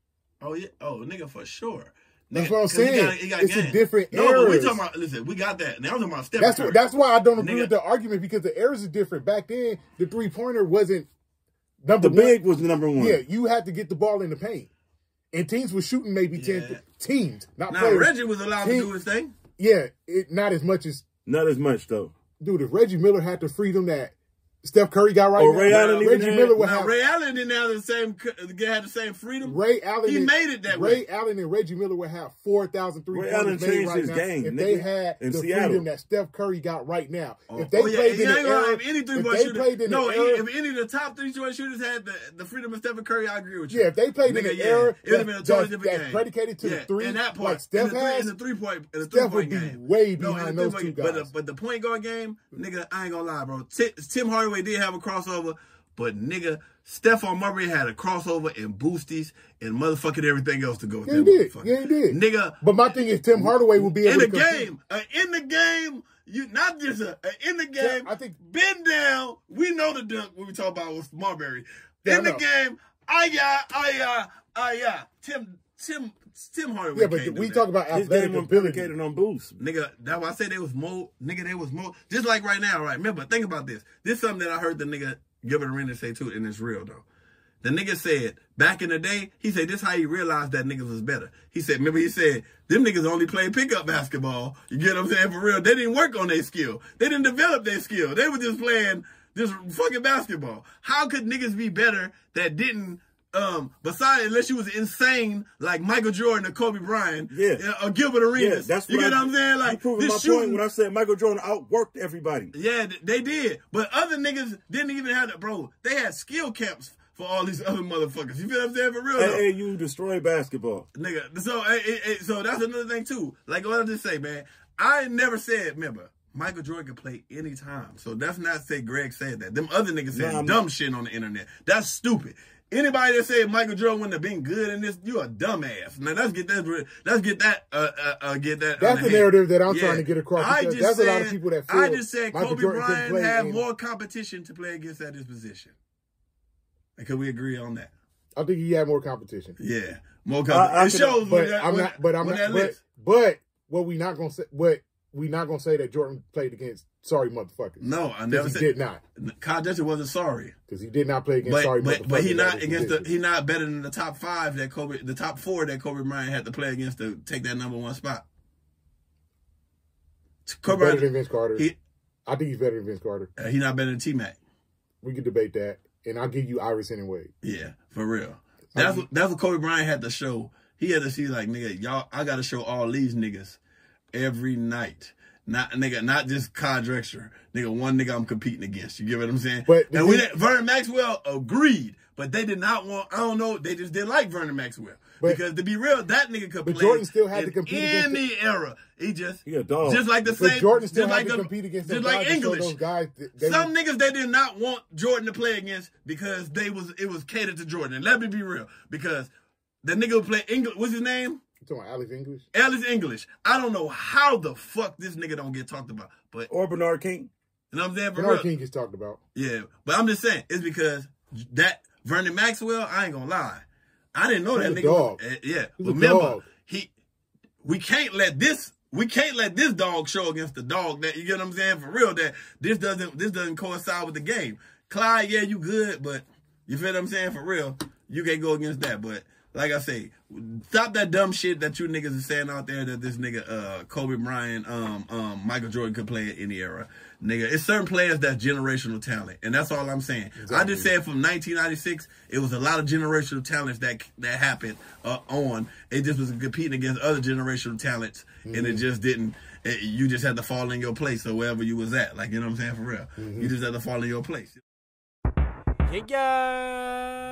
Oh yeah, nigga, for sure. That's what I'm saying. He got it's game. a different era. No, but we talking about. Listen, we got that. Now I'm talking about Stephen Curry. That's why I don't agree with the argument because the eras is different. Back then, the 3-pointer wasn't number one. The big was the number one. Yeah, you had to get the ball in the paint, and teams were shooting maybe 10 teams, not now players. Reggie was allowed to do his thing. Yeah, not as much though. Dude, if Reggie Miller had the freedom that Steph Curry got right now, Ray Allen Reggie Miller would have. Ray Allen didn't have the same freedom. Ray Allen made it that way. Ray Allen and Reggie Miller would have 4,000 3-pointers Ray Allen changed right his now game if they had the freedom that Steph Curry got right now. If they played in the era, if any of the top 3-point shooters had the freedom of Stephen Curry, I agree with you. Yeah, if they played in the era, it would have been a totally different game. Predicated to the three, in that part, like Steph has, in the three-point Steph would be game. way behind those two guys. But the point guard game, nigga, I ain't gonna lie, bro. Tim Hardaway Hardaway did have a crossover, but nigga, Stephon Marbury had a crossover and boosties and motherfucking everything else to go with that motherfucker. Yeah, he did. Nigga. But my thing is Tim Hardaway will be able to in the game, you not just in the game. I think bend down. We know the dunk when we talk about with Marbury. In the game, Tim Hardaway. Yeah, but we talk about athletic ability on boost. Nigga, that's why I say they was more. Just like right now, right? Remember, think about this. This is something that I heard the nigga Gilbert Arenas say too, and it's real though. The nigga said, back in the day, he said this how he realized that niggas was better. He said, remember he said, them niggas only played pickup basketball. You get what I'm saying? For real. They didn't work on their skill. They didn't develop their skill. They were just playing this fucking basketball. How could niggas be better that didn't, besides, unless you was insane like Michael Jordan or Kobe Bryant or Gilbert Arenas. Yeah, that's you get what I'm saying? Like, proving my point when I said Michael Jordan outworked everybody. Yeah, they did. But other niggas didn't even have bro, they had skill camps for all these other motherfuckers. You feel what I'm saying? For real, though. Hey, you destroy basketball. Nigga, so that's another thing, too. Like what I just say, man, I never said, remember, Michael Jordan could play anytime. So that's not say Greg said that. Them other niggas said dumb shit on the internet. That's stupid. Anybody that said Michael Jordan wouldn't have been good in this, you a dumbass. Now let's get that. That's the narrative that I'm trying to get across. That's a lot of people that feel I just said Kobe Bryant had more competition to play against at his position. And can we agree on that? I think he had more competition. Yeah, more competition. It shows, but what we not gonna say that Jordan played against sorry motherfuckers. No, I never said he did not. Kyle Jetson wasn't sorry because he did not play against sorry motherfuckers. But he not against he not better than the top 5 that the top 4 that Kobe Bryant had to play against to take that #1 spot. Kobe better than Vince Carter. I think he's better than Vince Carter. He's not better than T-Mac. We could debate that. And I'll give you Iverson and Wade. Yeah, for real. That's what Kobe Bryant had to show. He had to see like, nigga, y'all, I got to show all these niggas every night. Not just Kyle Drexler. Nigga, one nigga I'm competing against. You get what I'm saying? But Vernon Maxwell agreed, but they did not want. I don't know. They just didn't like Vernon Maxwell because to be real, that nigga could play. But Jordan still had to compete in the era. He a dog. Just like the but same. Jordan still had to compete against just like English. Those guys, some niggas they did not want Jordan to play against because it was catered to Jordan. And let me be real, because the nigga who played English, what's his name? You talking about Alex English? Alex English. I don't know how the fuck this nigga don't get talked about, but or Bernard King. You know what I'm saying? Bernard King gets talked about. Yeah, but I'm just saying it's because that Vernon Maxwell. I ain't gonna lie, I didn't know that nigga. Dog. Yeah, but remember we can't let this dog show against the dog. That you get what I'm saying? For real, that this doesn't coincide with the game. Clyde, yeah, you good, but you feel what I'm saying? For real, you can't go against that. But like I say, stop that dumb shit that you niggas are saying out there that this nigga Kobe Bryant, Michael Jordan could play at any era. Nigga, it's certain players that's generational talent, and that's all I'm saying. Exactly. I just said from 1996, it was a lot of generational talents that happened on. It just was competing against other generational talents, and it just didn't. You just had to fall in your place or wherever you was at. Like, you know what I'm saying? For real. You just had to fall in your place. Yeah.